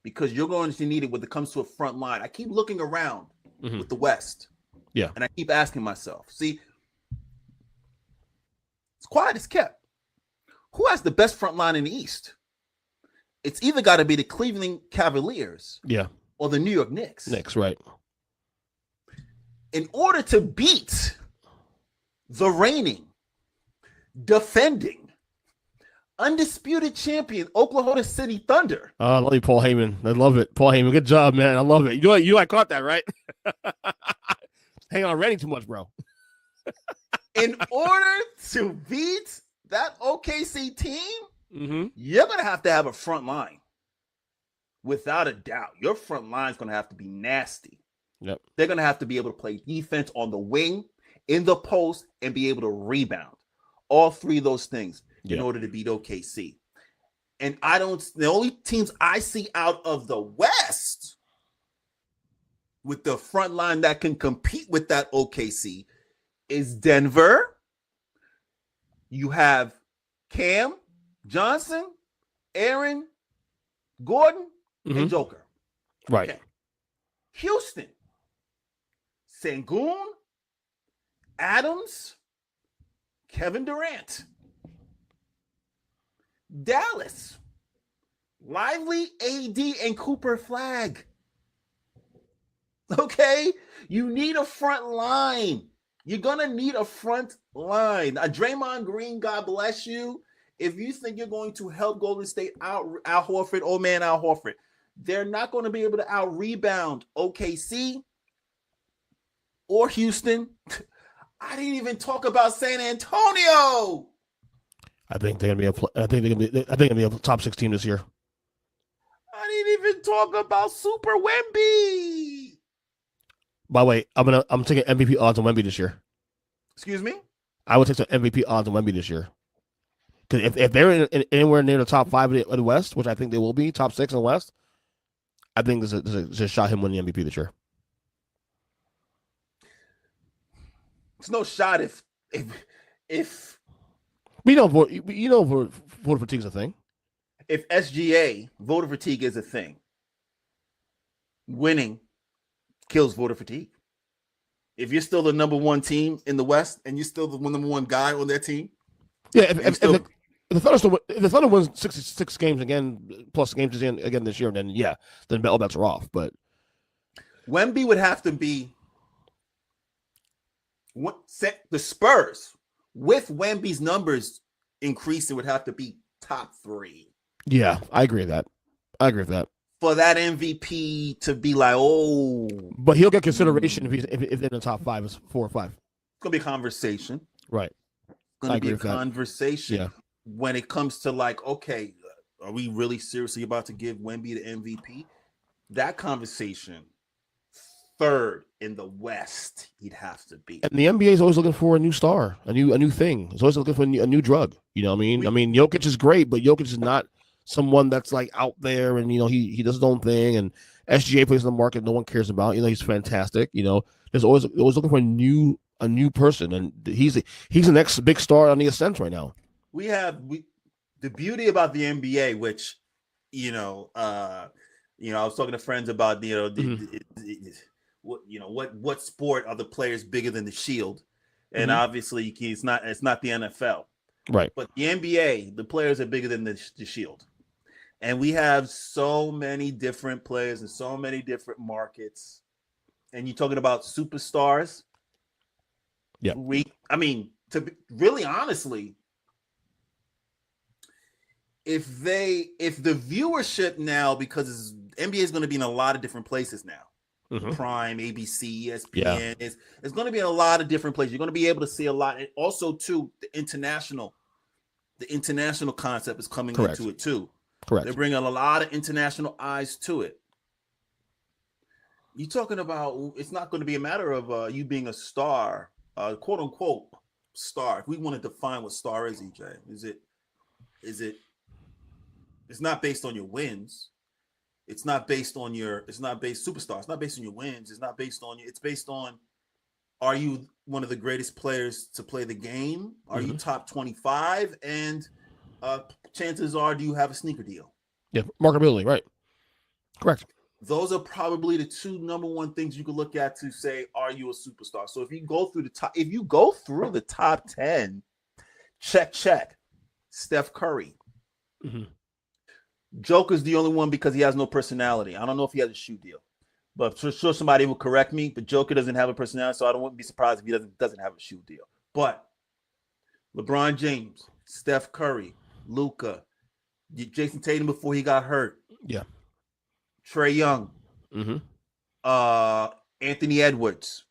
[SPEAKER 4] because you're going to need it when it comes to a front line. I keep looking around with the West.
[SPEAKER 3] Yeah.
[SPEAKER 4] And I keep asking myself, see, it's quiet as kept. Who has the best front line in the East? It's either got to be the Cleveland Cavaliers.
[SPEAKER 3] Yeah.
[SPEAKER 4] Or the New York Knicks.
[SPEAKER 3] Right.
[SPEAKER 4] In order to beat the reigning, defending, undisputed champion Oklahoma City Thunder.
[SPEAKER 3] I love you, Paul Heyman. I love it. Paul Heyman, good job, man. I love it. You caught that, right? Hang on, Randy too much, bro.
[SPEAKER 4] In order to beat that OKC team, you're going to have a front line. Without a doubt. Your front line is going to have to be nasty.
[SPEAKER 3] Yep.
[SPEAKER 4] They're going to have to be able to play defense on the wing, in the post, and be able to rebound. All three of those things in order to beat OKC. And the only teams I see out of the West with the front line that can compete with that OKC is Denver. You have Cam Johnson, Aaron Gordon, and Joker.
[SPEAKER 3] Right.
[SPEAKER 4] Okay. Houston, Sengun, Adams, Kevin Durant. Dallas, Lively, AD, and Cooper Flag. Okay? You need a front line. You're going to need a front line. Draymond Green, God bless you. If you think you're going to help Golden State out, Al Horford, old man Al Horford, they're not going to be able to out-rebound OKC or Houston. I didn't even talk about San Antonio.
[SPEAKER 3] I think they're gonna be a top 6 team this year.
[SPEAKER 4] I didn't even talk about Super Wemby.
[SPEAKER 3] By the way, I'm taking MVP odds on Wemby this year.
[SPEAKER 4] Excuse me?
[SPEAKER 3] I would take some MVP odds on Wemby this year. Because if they're anywhere near the top 5 of the West, which I think they will be, top 6 in the West, I think there's a shot him winning the MVP this year.
[SPEAKER 4] It's no shot if
[SPEAKER 3] voter fatigue is a thing.
[SPEAKER 4] If SGA, voter fatigue is a thing, winning kills voter fatigue. If you're still the number 1 team in the West and you're still the number 1 guy on their team,
[SPEAKER 3] if the Thunder wins 66 games again, plus games again this year, then all bets are off. But
[SPEAKER 4] Wemby would have to be the Spurs with Wemby's numbers increasing would have to be top 3.
[SPEAKER 3] Yeah, I agree with that.
[SPEAKER 4] For that MVP to be like, oh,
[SPEAKER 3] but he'll get consideration if in the top 5 is 4 or 5. It's
[SPEAKER 4] gonna be a conversation,
[SPEAKER 3] right?
[SPEAKER 4] It's gonna be a conversation when it comes to like, okay, are we really seriously about to give Wemby the MVP? That conversation, 3rd in the West, he'd have to be.
[SPEAKER 3] And the NBA is always looking for a new star, a new thing. It's always looking for a new drug. You know what I mean? Jokic is great, but Jokic is not someone that's like out there and he does his own thing, and SGA plays in the market no one cares about. He's fantastic. There's always looking for a new person, and he's the next big star on the ascent right now.
[SPEAKER 4] The beauty about the NBA, which I was talking to friends about what sport are the players bigger than the Shield, and obviously it's not the NFL,
[SPEAKER 3] right?
[SPEAKER 4] But the NBA, the players are bigger than the Shield. And we have so many different players in so many different markets. And you're talking about superstars.
[SPEAKER 3] Yeah.
[SPEAKER 4] To be really honestly, if the viewership now, because NBA is going to be in a lot of different places now. Prime, ABC, ESPN, it's going to be in a lot of different places. You're going to be able to see a lot. And also, too, the international concept is coming into it, too.
[SPEAKER 3] Correct.
[SPEAKER 4] They're bringing a lot of international eyes to it. You're talking about it's not going to be a matter of you being a star, quote unquote star. If we want to define what star is, EJ, it's not based on your wins. It's not based on superstar. It's not based on your wins. It's based on, are you one of the greatest players to play the game? Are you top 25? And chances are, do you have a sneaker deal?
[SPEAKER 3] Yeah, marketability, right? Correct.
[SPEAKER 4] Those are probably the 2 number 1 things you can look at to say, are you a superstar? So if you go through the top 10, check. Steph Curry. Joker's the only one because he has no personality. I don't know if he has a shoe deal, but for sure somebody will correct me. But Joker doesn't have a personality, so I wouldn't be surprised if he doesn't have a shoe deal. But LeBron James, Steph Curry, Luka, Jason Tatum before he got hurt.
[SPEAKER 3] Yeah.
[SPEAKER 4] Trae Young. Anthony Edwards.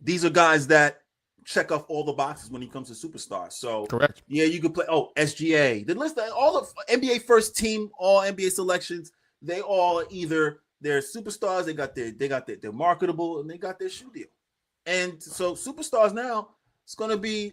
[SPEAKER 4] These are guys that check off all the boxes when he comes to superstars. So
[SPEAKER 3] correct.
[SPEAKER 4] Yeah, you could play. Oh, SGA. The list of all of NBA first team, all NBA selections, they all either they're superstars, they're marketable, and they got their shoe deal. And so superstars now, it's gonna be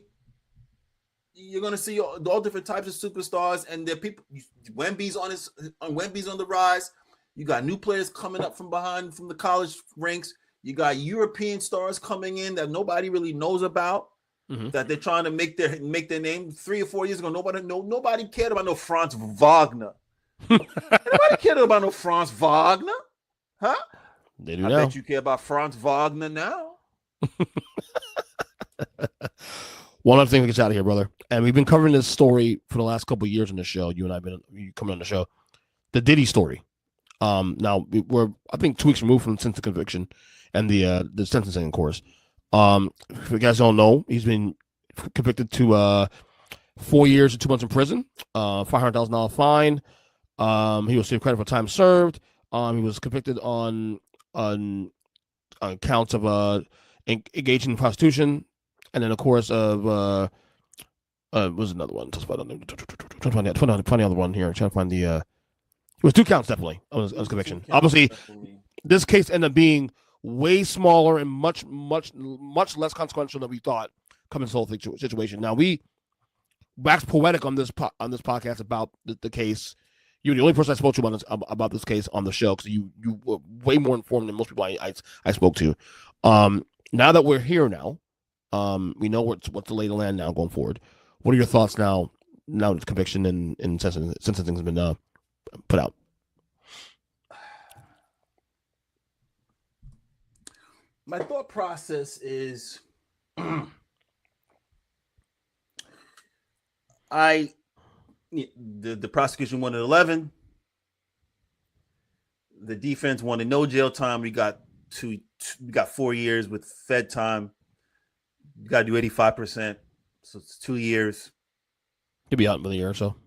[SPEAKER 4] you're gonna see all different types of superstars, and there people. Wemby's on the rise. You got new players coming up from behind from the college ranks. You got European stars coming in that nobody really knows about. That they're trying to make their name. 3 or 4 years ago, nobody cared about no Franz Wagner. Nobody cared about no Franz Wagner, huh?
[SPEAKER 3] They do
[SPEAKER 4] I
[SPEAKER 3] now.
[SPEAKER 4] bet you care about Franz Wagner now.
[SPEAKER 3] One other thing to get out of here, brother. And we've been covering this story for the last couple of years on the show. You and I have been coming on the show. The Diddy story. Now we're I think 2 weeks removed from the conviction and the sentencing, of course. If you guys don't know, he's been convicted to 4 years and 2 months in prison, $500,000 fine. He was saved credit for time served. He was convicted on counts of engaging in prostitution, and then of course of was another one. Trying to find the other one here. Trying to find the. It was 2 counts definitely of his conviction. Obviously, this case ended up being way smaller and much less consequential than we thought coming to this whole situation. Now we waxed poetic on this podcast about the case. You're the only person I spoke to about this case on the show because you were way more informed than most people I spoke to. Now that we're here now, we know what's the lay of the land now going forward. What are your thoughts now that conviction and sentencing has been put out?
[SPEAKER 4] My thought process is the prosecution wanted 11. The defense wanted no jail time. We got 4 years with Fed time. You got to do 85%. So it's 2 years.
[SPEAKER 3] He'll be out in a year or so.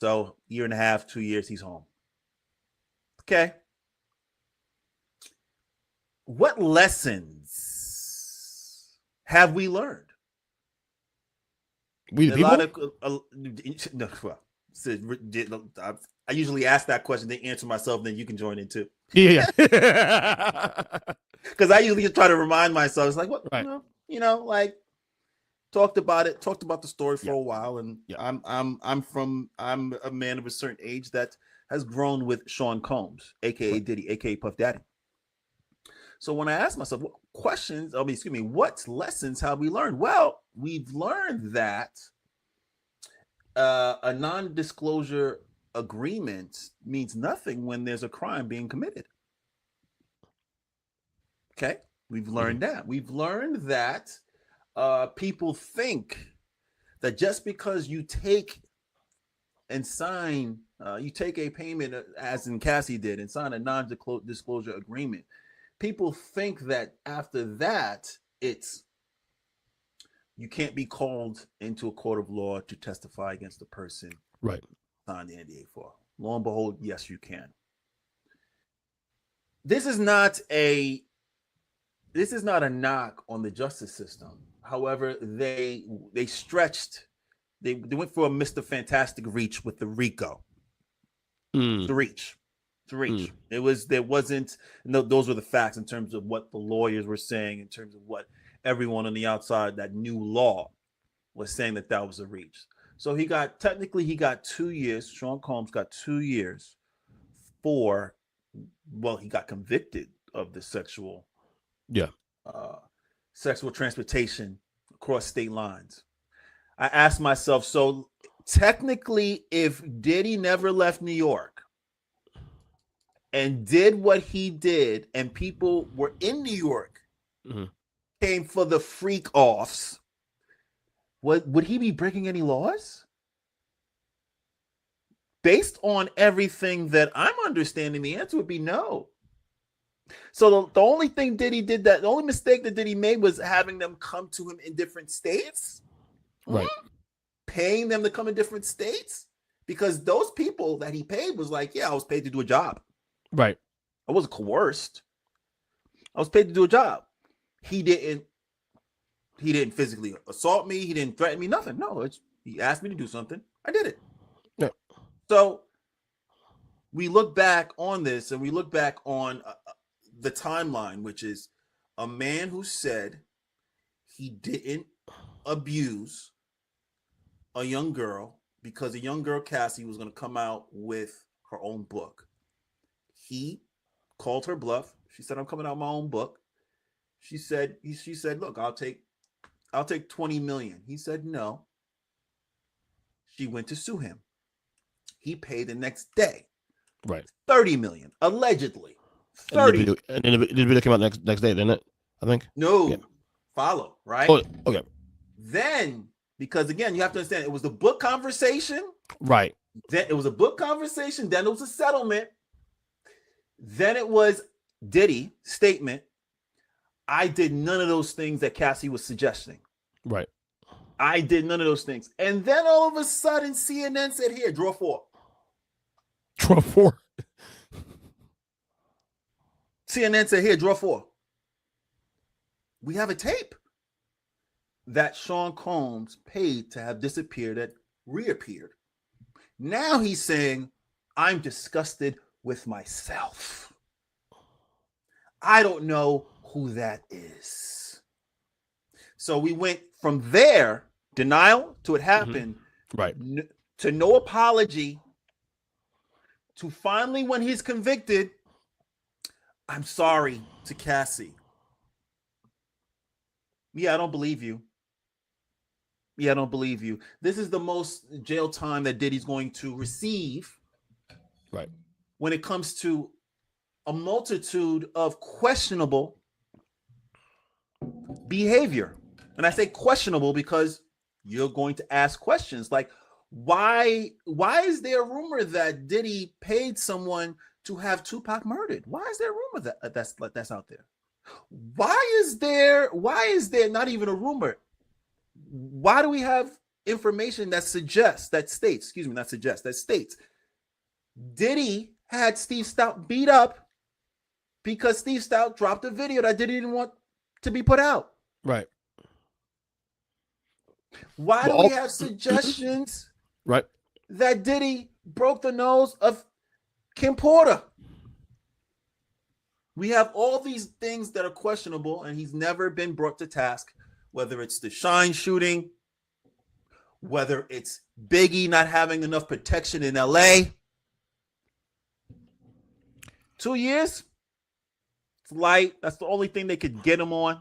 [SPEAKER 4] So 1.5 years, 2 years, he's home. Okay. What lessons have we learned? I usually ask that question, then answer myself, then you can join in too.
[SPEAKER 3] Yeah.
[SPEAKER 4] Because I usually just try to remind myself. It's like, what,
[SPEAKER 3] right.
[SPEAKER 4] Like talked about the story for a while, and I'm a man of a certain age that has grown with Sean Combs, aka Diddy, aka Puff Daddy. So when I ask myself, what lessons have we learned? Well, we've learned that a non-disclosure agreement means nothing when there's a crime being committed. Okay, we've learned that. We've learned that people think that just because you take and sign, you take a payment, as in Cassie did, and sign a non-disclosure agreement, people think that after that, you can't be called into a court of law to testify against the person
[SPEAKER 3] right
[SPEAKER 4] signed the NDA for. Lo and behold, yes, you can. This is not a knock on the justice system. However, they went for a Mr. Fantastic reach with the RICO. The reach. Those were the facts in terms of what the lawyers were saying, in terms of what everyone on the outside that knew law was saying, that was a reach. So he got 2 years. Sean Combs got 2 years he got convicted of the sexual transportation across state lines. I asked myself, so technically, if Diddy never left New York and did what he did, and people were in New York, came for the freak offs, would he be breaking any laws? Based on everything that I'm understanding, the answer would be no. So the only thing Diddy did, the only mistake that Diddy made was having them come to him in different states,
[SPEAKER 3] right?
[SPEAKER 4] Paying them to come in different states, because those people that he paid was like, yeah, I was paid to do a job.
[SPEAKER 3] Right.
[SPEAKER 4] I wasn't coerced. I was paid to do a job. He didn't physically assault me. He didn't threaten me. Nothing. No, he asked me to do something. I did it.
[SPEAKER 3] Yeah.
[SPEAKER 4] So we look back on this, and we look back on the timeline, which is a man who said he didn't abuse a young girl because a young girl, Cassie, was going to come out with her own book. He called her bluff. She said, "I'm coming out with my own book." She said, "Look, I'll take 20 million." He said no. She went to sue him. He paid the next day.
[SPEAKER 3] Right.
[SPEAKER 4] 30 million, allegedly. 30.
[SPEAKER 3] And then the video came out next day, didn't it? I think.
[SPEAKER 4] No.
[SPEAKER 3] Yeah.
[SPEAKER 4] Follow, right?
[SPEAKER 3] Oh, okay.
[SPEAKER 4] Then, because again, you have to understand, it was the book conversation.
[SPEAKER 3] Right.
[SPEAKER 4] Then it was a book conversation. Then it was a settlement. Then it was Diddy statement. I did none of those things that Cassie was suggesting.
[SPEAKER 3] Right.
[SPEAKER 4] I did none of those things. And then all of a sudden, CNN said, "Here, draw 4."
[SPEAKER 3] Draw 4.
[SPEAKER 4] CNN said, "Here, draw 4." We have a tape that Sean Combs paid to have disappeared that reappeared. Now he's saying, "I'm disgusted with myself." I don't know who that is. So we went from there, denial to it happened,
[SPEAKER 3] right,
[SPEAKER 4] to no apology, to finally when he's convicted, "I'm sorry" to Cassie. Yeah, I don't believe you. Yeah, I don't believe you. This is the most jail time that Diddy's going to receive.
[SPEAKER 3] Right.
[SPEAKER 4] When it comes to a multitude of questionable behavior. And I say questionable because you're going to ask questions like, why is there a rumor that Diddy paid someone to have Tupac murdered? Why is there a rumor that's out there? Why is there not even a rumor? Why do we have information that states Diddy had Steve Stout beat up because Steve Stout dropped a video that Diddy didn't want to be put out?
[SPEAKER 3] Right.
[SPEAKER 4] Why do we have suggestions
[SPEAKER 3] right,
[SPEAKER 4] that Diddy broke the nose of Kim Porter? We have all these things that are questionable, and he's never been brought to task, whether it's the Shine shooting, whether it's Biggie not having enough protection in LA. 2 years, it's light. That's the only thing they could get him on.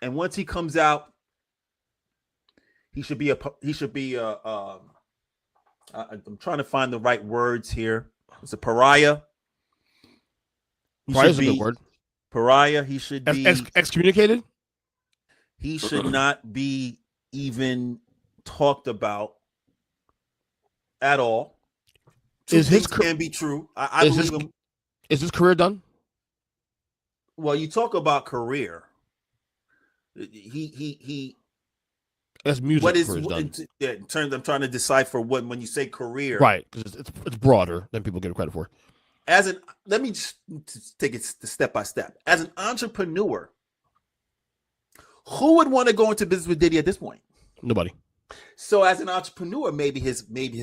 [SPEAKER 4] And once he comes out, he should be I'm trying to find the right words here. It's a pariah.
[SPEAKER 3] Pariah is a good word.
[SPEAKER 4] Pariah. He should be
[SPEAKER 3] excommunicated.
[SPEAKER 4] He should not be even talked about at all. His can be true. I believe him.
[SPEAKER 3] Is his career done?
[SPEAKER 4] Well, you talk about career. He.
[SPEAKER 3] As music,
[SPEAKER 4] what is done. In terms? I'm trying to decipher when you say career,
[SPEAKER 3] right? Because it's broader than people give credit for.
[SPEAKER 4] Let me just take it step by step. As an entrepreneur, who would want to go into business with Diddy at this point?
[SPEAKER 3] Nobody.
[SPEAKER 4] So as an entrepreneur, maybe his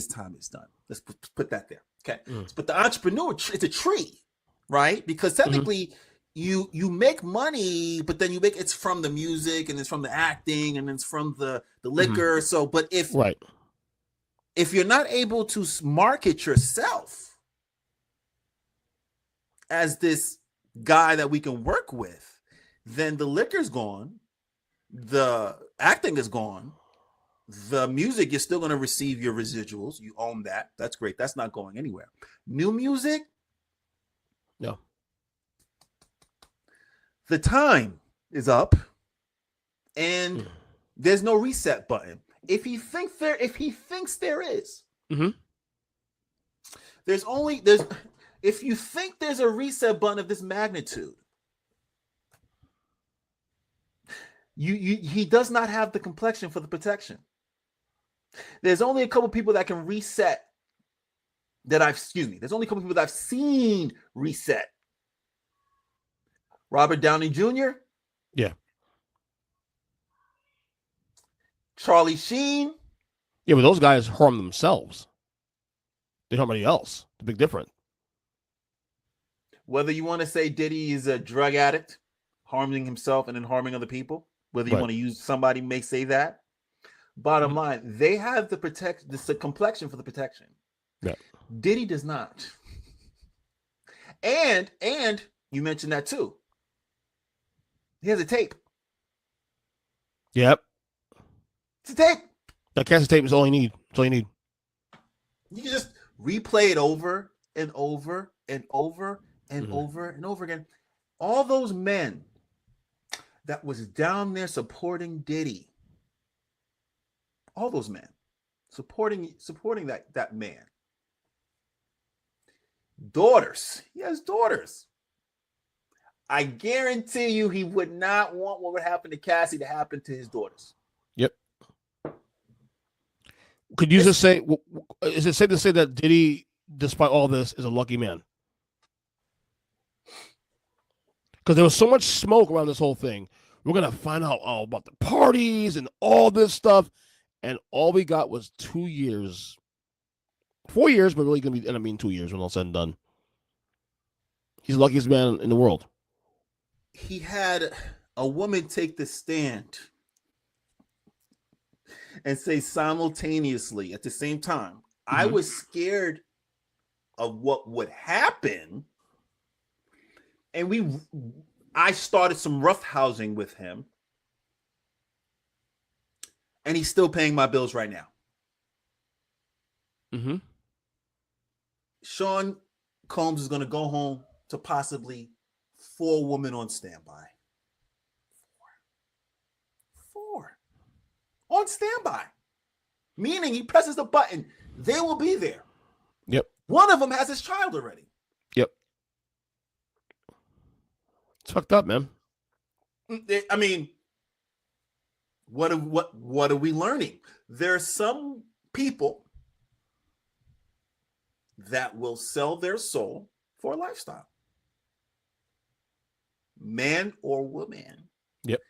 [SPEAKER 4] time is done. Let's put that there. Okay. But the entrepreneur, it's a tree, right? Because technically you make money, but then it's from the music and it's from the acting and it's from the liquor. So, but if you're not able to market yourself as this guy that we can work with, then the liquor's gone, the acting is gone, the music, you're still going to receive your residuals. You own that. That's great. That's not going anywhere. New music?
[SPEAKER 3] No.
[SPEAKER 4] The time is up and there's no reset button. If he thinks there is, if you think there's a reset button of this magnitude, he does not have the complexion for the protection. There's only a couple people that can reset there's only a couple people that I've seen reset. Robert Downey Jr.
[SPEAKER 3] Yeah.
[SPEAKER 4] Charlie Sheen.
[SPEAKER 3] Yeah, but those guys harm themselves. They harm anybody else. The big difference.
[SPEAKER 4] Whether you want to say Diddy is a drug addict, harming himself and then harming other people, whether you want to use somebody may say that, Bottom line, they have the complexion for the protection.
[SPEAKER 3] Yeah.
[SPEAKER 4] Diddy does not. And you mentioned that too. He has a tape.
[SPEAKER 3] Yep.
[SPEAKER 4] It's a tape.
[SPEAKER 3] That cassette tape is all you need. That's all you need.
[SPEAKER 4] You can just replay it over and over and over and over and over again. All those men that was down there supporting Diddy. All those men supporting that man. Daughters. He has daughters. I guarantee you he would not want what would happen to Cassie to happen to his daughters.
[SPEAKER 3] Yep. Could you just say, is it safe to say that Diddy, despite all this, is a lucky man? Because there was so much smoke around this whole thing. We're going to find out all about the parties and all this stuff. And all we got was 2 years. 4 years, but really going to be 2 years when all said and done. He's the luckiest man in the world.
[SPEAKER 4] He had a woman take the stand and say simultaneously at the same time, I was scared of what would happen. And I started some rough housing with him. And he's still paying my bills right now. Sean Combs is going to go home to possibly 4 women on standby. 4 on standby. Meaning he presses the button. They will be there.
[SPEAKER 3] Yep.
[SPEAKER 4] One of them has his child already.
[SPEAKER 3] Yep. It's fucked up, man.
[SPEAKER 4] I mean, what are we learning? There are some people that will sell their soul for a lifestyle. Man or woman.
[SPEAKER 3] Yep.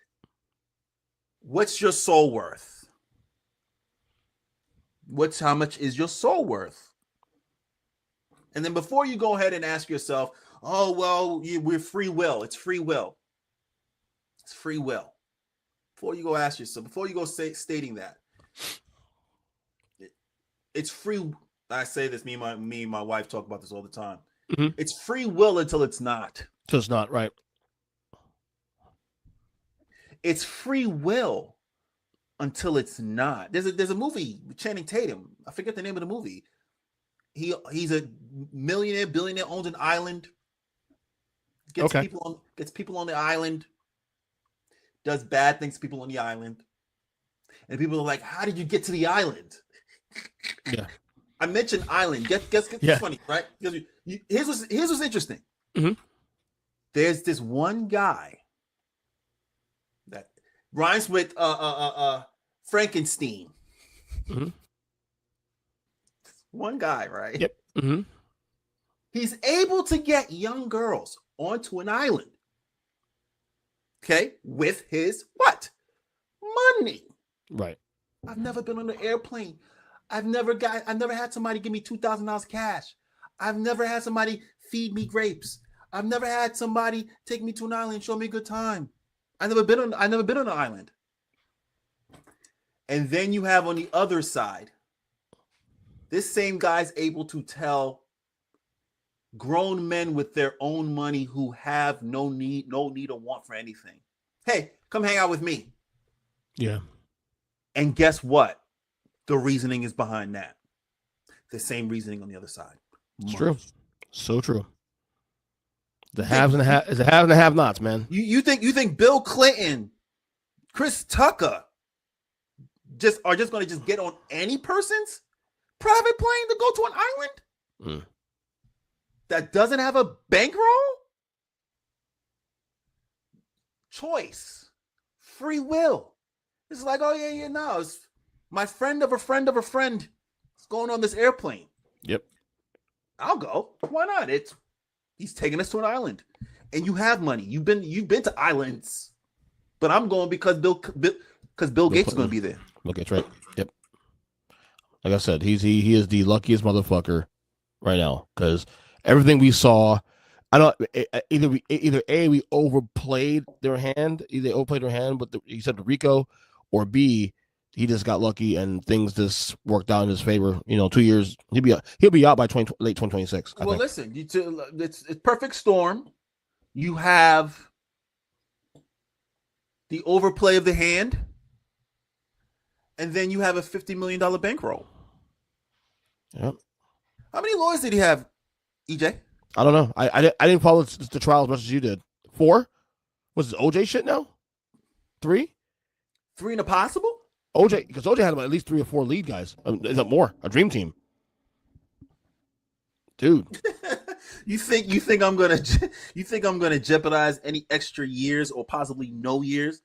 [SPEAKER 4] What's your soul worth? How much is your soul worth? And then before you go ahead and ask yourself, oh, well, we're free will. It's free will. It's free will. Before you go ask yourself, before you go stating that, it's free. I say this, me and my wife talk about this all the time. It's free will until it's not.
[SPEAKER 3] So it's not, right.
[SPEAKER 4] It's free will until it's not. There's a movie with Channing Tatum. I forget the name of the movie. He's a millionaire, billionaire, owns an island. Gets people on the island. Does bad things to people on the island. And people are like, how did you get to the island?
[SPEAKER 3] Yeah.
[SPEAKER 4] I mentioned island. Guess
[SPEAKER 3] yeah.
[SPEAKER 4] Funny, right? Here's what's interesting. There's this one guy that rhymes with Frankenstein. One guy, right?
[SPEAKER 3] Yep.
[SPEAKER 4] He's able to get young girls onto an island. Okay, with his what? Money.
[SPEAKER 3] Right.
[SPEAKER 4] I've never been on an airplane. I've never had somebody give me $2,000 cash. I've never had somebody feed me grapes. I've never had somebody take me to an island and show me a good time. I've never been on an island. And then you have on the other side, this same guy's able to tell grown men with their own money who have no need or want for anything, hey, come hang out with me.
[SPEAKER 3] Yeah.
[SPEAKER 4] And guess what? The reasoning is behind that. The same reasoning on the other side.
[SPEAKER 3] It's true. So true. The haves and the have-nots, man.
[SPEAKER 4] You think Bill Clinton, Chris Tucker, are just going to get on any person's private plane to go to an island that doesn't have a bankroll? Choice, free will. It's like, oh yeah, no, it's my friend of a friend of a friend is going on this airplane.
[SPEAKER 3] Yep.
[SPEAKER 4] I'll go. Why not? He's taking us to an island, and you have money. You've been to islands, but I'm going because Bill Gates is going to be there.
[SPEAKER 3] Bill Gates, right? Yep. Like I said, he is the luckiest motherfucker right now because everything we saw, I don't either A, we overplayed their hand, with you said the Rico, or B, he just got lucky and things just worked out in his favor. 2 years, he'll be out by late 2026.
[SPEAKER 4] Well, listen, it's perfect storm. You have the overplay of the hand, and then you have a $50 million bankroll.
[SPEAKER 3] Yep.
[SPEAKER 4] How many lawyers did he have, EJ?
[SPEAKER 3] I don't know. I didn't follow the trial as much as you did. 4? Was it OJ shit now? 3?
[SPEAKER 4] 3 and a possible?
[SPEAKER 3] OJ, because OJ had about at least 3 or 4 lead guys. Is that more? A dream team, dude.
[SPEAKER 4] You think I'm gonna jeopardize any extra years or possibly no years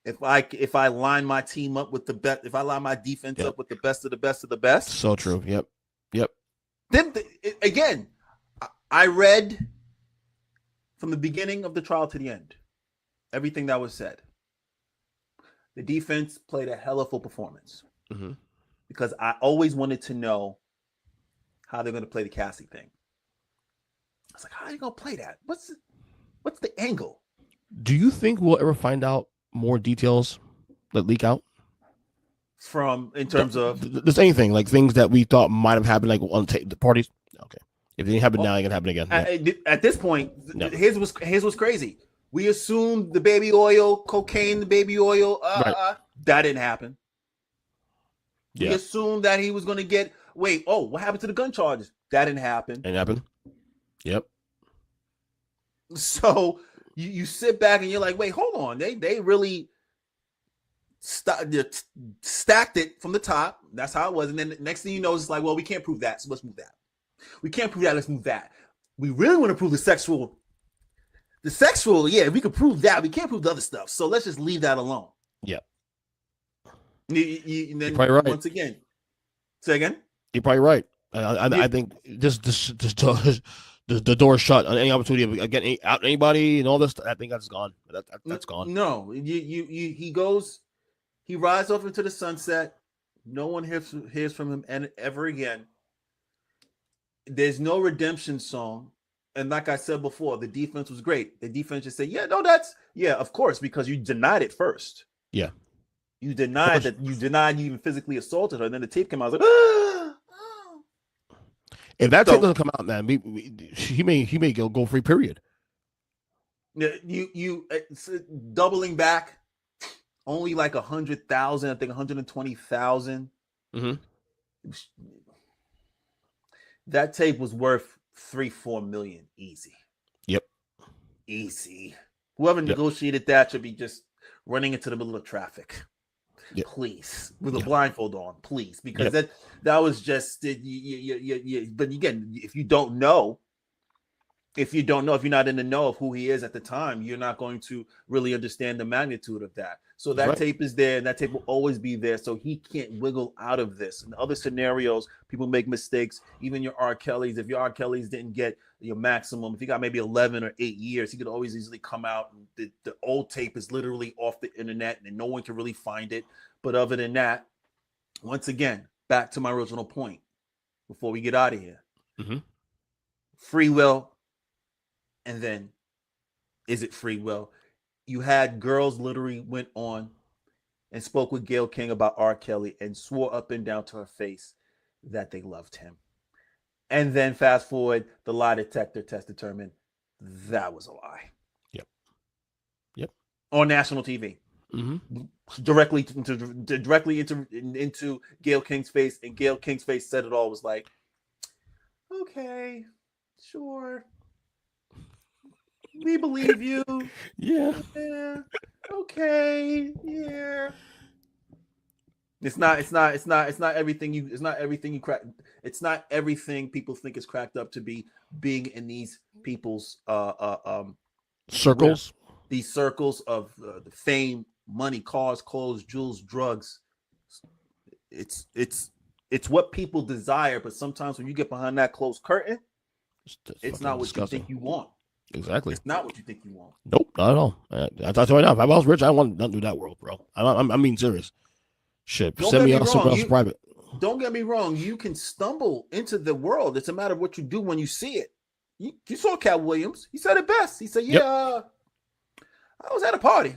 [SPEAKER 4] if I line my team up with the best, if I line my defense up with the best of the best of the best?
[SPEAKER 3] So true. Yep.
[SPEAKER 4] Then again, I read from the beginning of the trial to the end everything that was said. The defense played a hell of a performance because I always wanted to know how they're going to play the Cassie thing. I was like, how are you going to play that? What's the angle?
[SPEAKER 3] Do you think we'll ever find out more details that leak out?
[SPEAKER 4] In terms of
[SPEAKER 3] there's anything like things that we thought might have happened, like on the parties. Okay, if it didn't happen now, it can happen again.
[SPEAKER 4] At this point, his was crazy. We assumed the baby oil, cocaine, the baby oil. Right. That didn't happen. We assumed that he was going to get. What happened to the gun charges? That didn't happen.
[SPEAKER 3] Didn't happen. Yep.
[SPEAKER 4] So you sit back and you're like, wait, hold on. They really stacked it from the top. That's how it was. And then the next thing you know, it's like, well, we can't prove that, so let's move that. We can't prove that, let's move that. We really want to prove the sexual, yeah, we can prove that. We can't prove the other stuff. So let's just leave that alone.
[SPEAKER 3] Yeah.
[SPEAKER 4] And then
[SPEAKER 3] you're probably right.
[SPEAKER 4] Once again, say again.
[SPEAKER 3] You're probably right. I think just the door shut on any opportunity of getting out anybody and all this. I think that's gone. That's gone.
[SPEAKER 4] No, he rides off into the sunset. No one hears from him ever again. There's no redemption song. And like I said before, the defense was great. The defense just said, of course, because you denied it first.
[SPEAKER 3] Yeah.
[SPEAKER 4] You denied you even physically assaulted her. And then the tape came out. I was like,
[SPEAKER 3] if that tape doesn't come out, man, he may go free, period.
[SPEAKER 4] You doubling back only like 100,000, I think 120,000. Mm-hmm. That tape was worth 3-4 million easy.
[SPEAKER 3] Yep.
[SPEAKER 4] Easy. Whoever negotiated that should be just running into the middle of traffic. Yep. Please, with a blindfold on, please, because that was just but again, if you're not in the know of who he is at the time, you're not going to really understand the magnitude of that. So that tape is there, and that tape will always be there. So he can't wiggle out of this. In other scenarios, people make mistakes. Even your R. Kellys, if your R. Kellys didn't get your maximum, if you got maybe 11 or 8 years, he could always easily come out. And the old tape is literally off the internet, and no one can really find it. But other than that, once again, back to my original point before we get out of here. Mm-hmm. Free will. And then, is it free will? You had girls literally went on and spoke with Gayle King about R. Kelly and swore up and down to her face that they loved him. And then fast forward, the lie detector test determined that was a lie.
[SPEAKER 3] Yep.
[SPEAKER 4] On national TV. Mm-hmm. Directly into Gayle King's face, and Gayle King's face said it all, was like, okay, sure. We believe you.
[SPEAKER 3] Yeah.
[SPEAKER 4] Okay. Yeah. It's not everything people think is cracked up to be, being in these people's
[SPEAKER 3] circles.
[SPEAKER 4] These circles of the fame, money, cars, clothes, jewels, drugs. It's what people desire, but sometimes when you get behind that closed curtain, it's not what disgusting. You think you want.
[SPEAKER 3] Exactly.
[SPEAKER 4] It's not what you think you want.
[SPEAKER 3] Nope, not at all. I tell you right now, if I was rich, I want nothing to do that world, bro. I'm being serious. Shit, send me out somewhere else private.
[SPEAKER 4] Don't get me wrong. You can stumble into the world. It's a matter of what you do when you see it. You saw Cat Williams. He said it best. He said, I was at a party.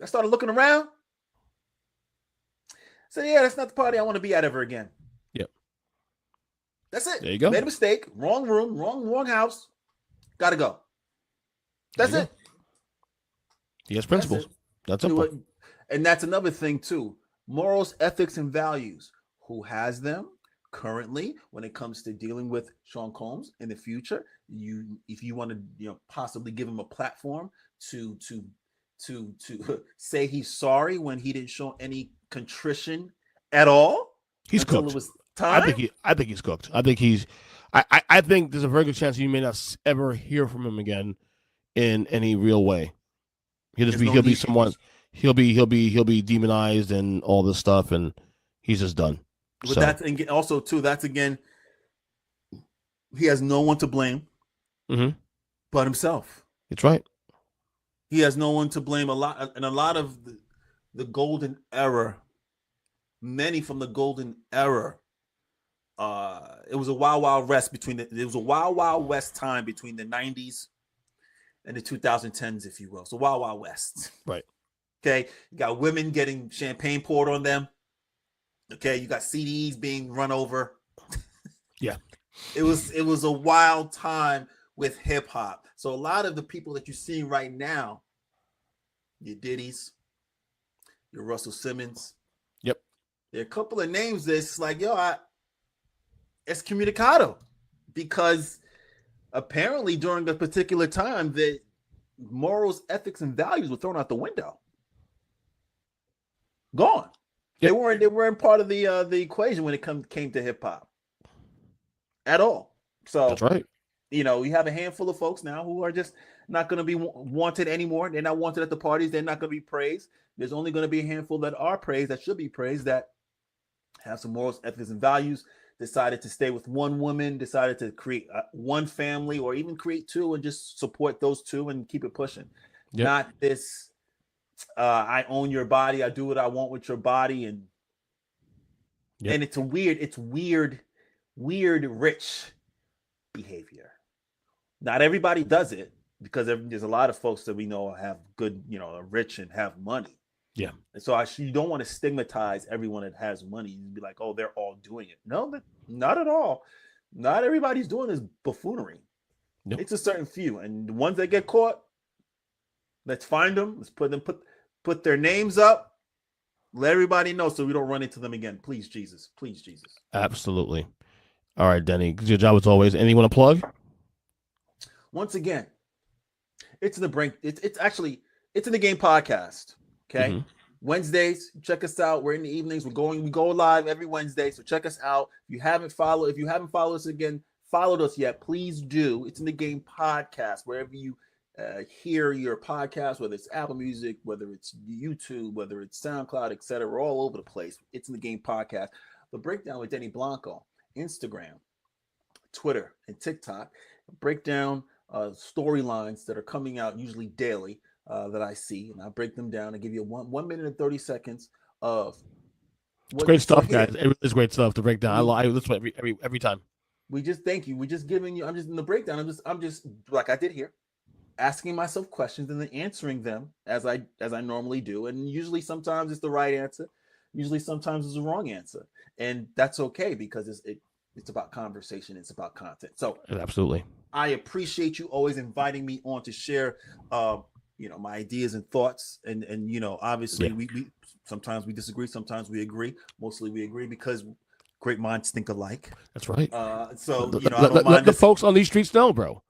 [SPEAKER 4] I started looking around. Say, yeah, that's not the party I want to be at ever again.
[SPEAKER 3] Yep.
[SPEAKER 4] That's it.
[SPEAKER 3] There you go.
[SPEAKER 4] Made a mistake. Wrong room. Wrong house. Got to go. That's it.
[SPEAKER 3] He has principles. That's simple.
[SPEAKER 4] And that's another thing too. Morals, ethics, and values. Who has them currently when it comes to dealing with Sean Combs in the future? If you want to, possibly give him a platform to say he's sorry when he didn't show any contrition at all.
[SPEAKER 3] He's cooked. It was time. I think he's cooked. I think there's a very good chance you may not ever hear from him again in any real way. He'll be someone. He'll be demonized and all this stuff, and he's just done.
[SPEAKER 4] But that's also too. That's again. He has no one to blame, but himself.
[SPEAKER 3] It's right.
[SPEAKER 4] He has no one to blame. A lot of the golden era. Many from the golden era. It was a wild west It was a wild west time between the 90s and the 2010s, if you will. So wild west.
[SPEAKER 3] Right.
[SPEAKER 4] Okay. You got women getting champagne poured on them. Okay. You got CDs being run over.
[SPEAKER 3] Yeah.
[SPEAKER 4] It was a wild time with hip hop. So a lot of the people that you're seeing right now, your Diddy's, your Russell Simmons.
[SPEAKER 3] Yep.
[SPEAKER 4] There are a couple of names that's like, it's communicado, because apparently during a particular time that morals, ethics, and values were thrown out the window. Gone. Yep. They weren't part of the equation when it came to hip hop at all. So
[SPEAKER 3] that's right.
[SPEAKER 4] You have a handful of folks now who are just not going to be wanted anymore. They're not wanted at the parties. They're not going to be praised. There's only going to be a handful that are praised, that should be praised, that have some morals, ethics, and values, decided to stay with one woman, decided to create one family, or even create two and just support those two and keep it pushing. Yep. Not this, I own your body, I do what I want with your body. And it's weird rich behavior. Not everybody does it, because there's a lot of folks that we know have good, are rich and have money.
[SPEAKER 3] Yeah. And
[SPEAKER 4] so you don't want to stigmatize everyone that has money. You'd be like, oh, they're all doing it. No, not at all. Not everybody's doing this buffoonery. Nope. It's a certain few. And the ones that get caught, let's find them. Let's put their names up. Let everybody know so we don't run into them again. Please, Jesus. Please, Jesus.
[SPEAKER 3] Absolutely. All right, Denny. Good job as always. Anyone to plug?
[SPEAKER 4] Once again, it's in the brain. It's in the game podcast. Okay. Mm-hmm. Wednesdays, check us out. We're in the evenings. We go live every Wednesday. So check us out. If you haven't followed us yet, please do. It's in the game podcast, wherever you hear your podcast, whether it's Apple Music, whether it's YouTube, whether it's SoundCloud, etc. We're all over the place. It's in the game podcast. The Breakdown with Denny Blanco, Instagram, Twitter, and TikTok. Breakdown storylines that are coming out usually daily. That I see, and I break them down and give you 1 minute and 30 seconds of
[SPEAKER 3] great stuff, guys. It's great stuff to break down. I listen every time.
[SPEAKER 4] We just thank you. We're just giving you. I'm just in the breakdown. I'm just like I did here, asking myself questions and then answering them as I normally do. And usually, sometimes it's the right answer. Usually, sometimes it's the wrong answer, and that's okay, because it's about conversation. It's about content. So
[SPEAKER 3] absolutely,
[SPEAKER 4] I appreciate you always inviting me on to share. My ideas and thoughts, and obviously we sometimes we disagree, sometimes we agree. Mostly we agree, because great minds think alike.
[SPEAKER 3] That's right.
[SPEAKER 4] So
[SPEAKER 3] let the folks on these streets know, bro.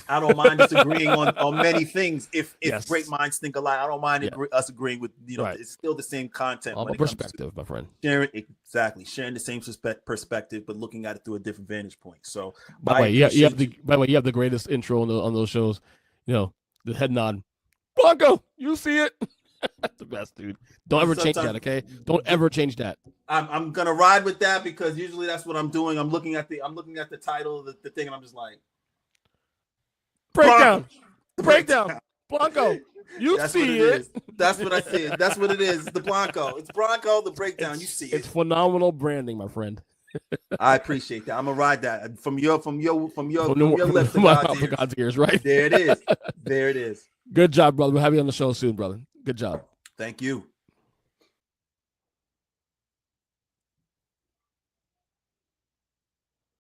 [SPEAKER 4] I don't mind disagreeing on many things. If great minds think alike, I don't mind us agreeing with right. It's still the same content.
[SPEAKER 3] All perspective, my friend.
[SPEAKER 4] Sharing the same perspective, but looking at it through a different vantage point. So
[SPEAKER 3] by the way, you have the greatest intro on those shows. The head nod. Blanco, you see it? That's the best, dude. Don't ever change that, okay? Don't ever change that.
[SPEAKER 4] I'm gonna ride with that, because usually that's what I'm doing. I'm looking at the title of the thing, and I'm just like,
[SPEAKER 3] breakdown, Blanco. You see it?
[SPEAKER 4] That's what I see. That's what it is. The Blanco. It's Blanco. The breakdown. You see it?
[SPEAKER 3] It's phenomenal branding, my friend.
[SPEAKER 4] I appreciate that. I'm gonna ride that from your lips to
[SPEAKER 3] God's ears. Right
[SPEAKER 4] there. It is. There it is.
[SPEAKER 3] Good job, brother. We'll have you on the show soon, brother. Good job.
[SPEAKER 4] Thank you.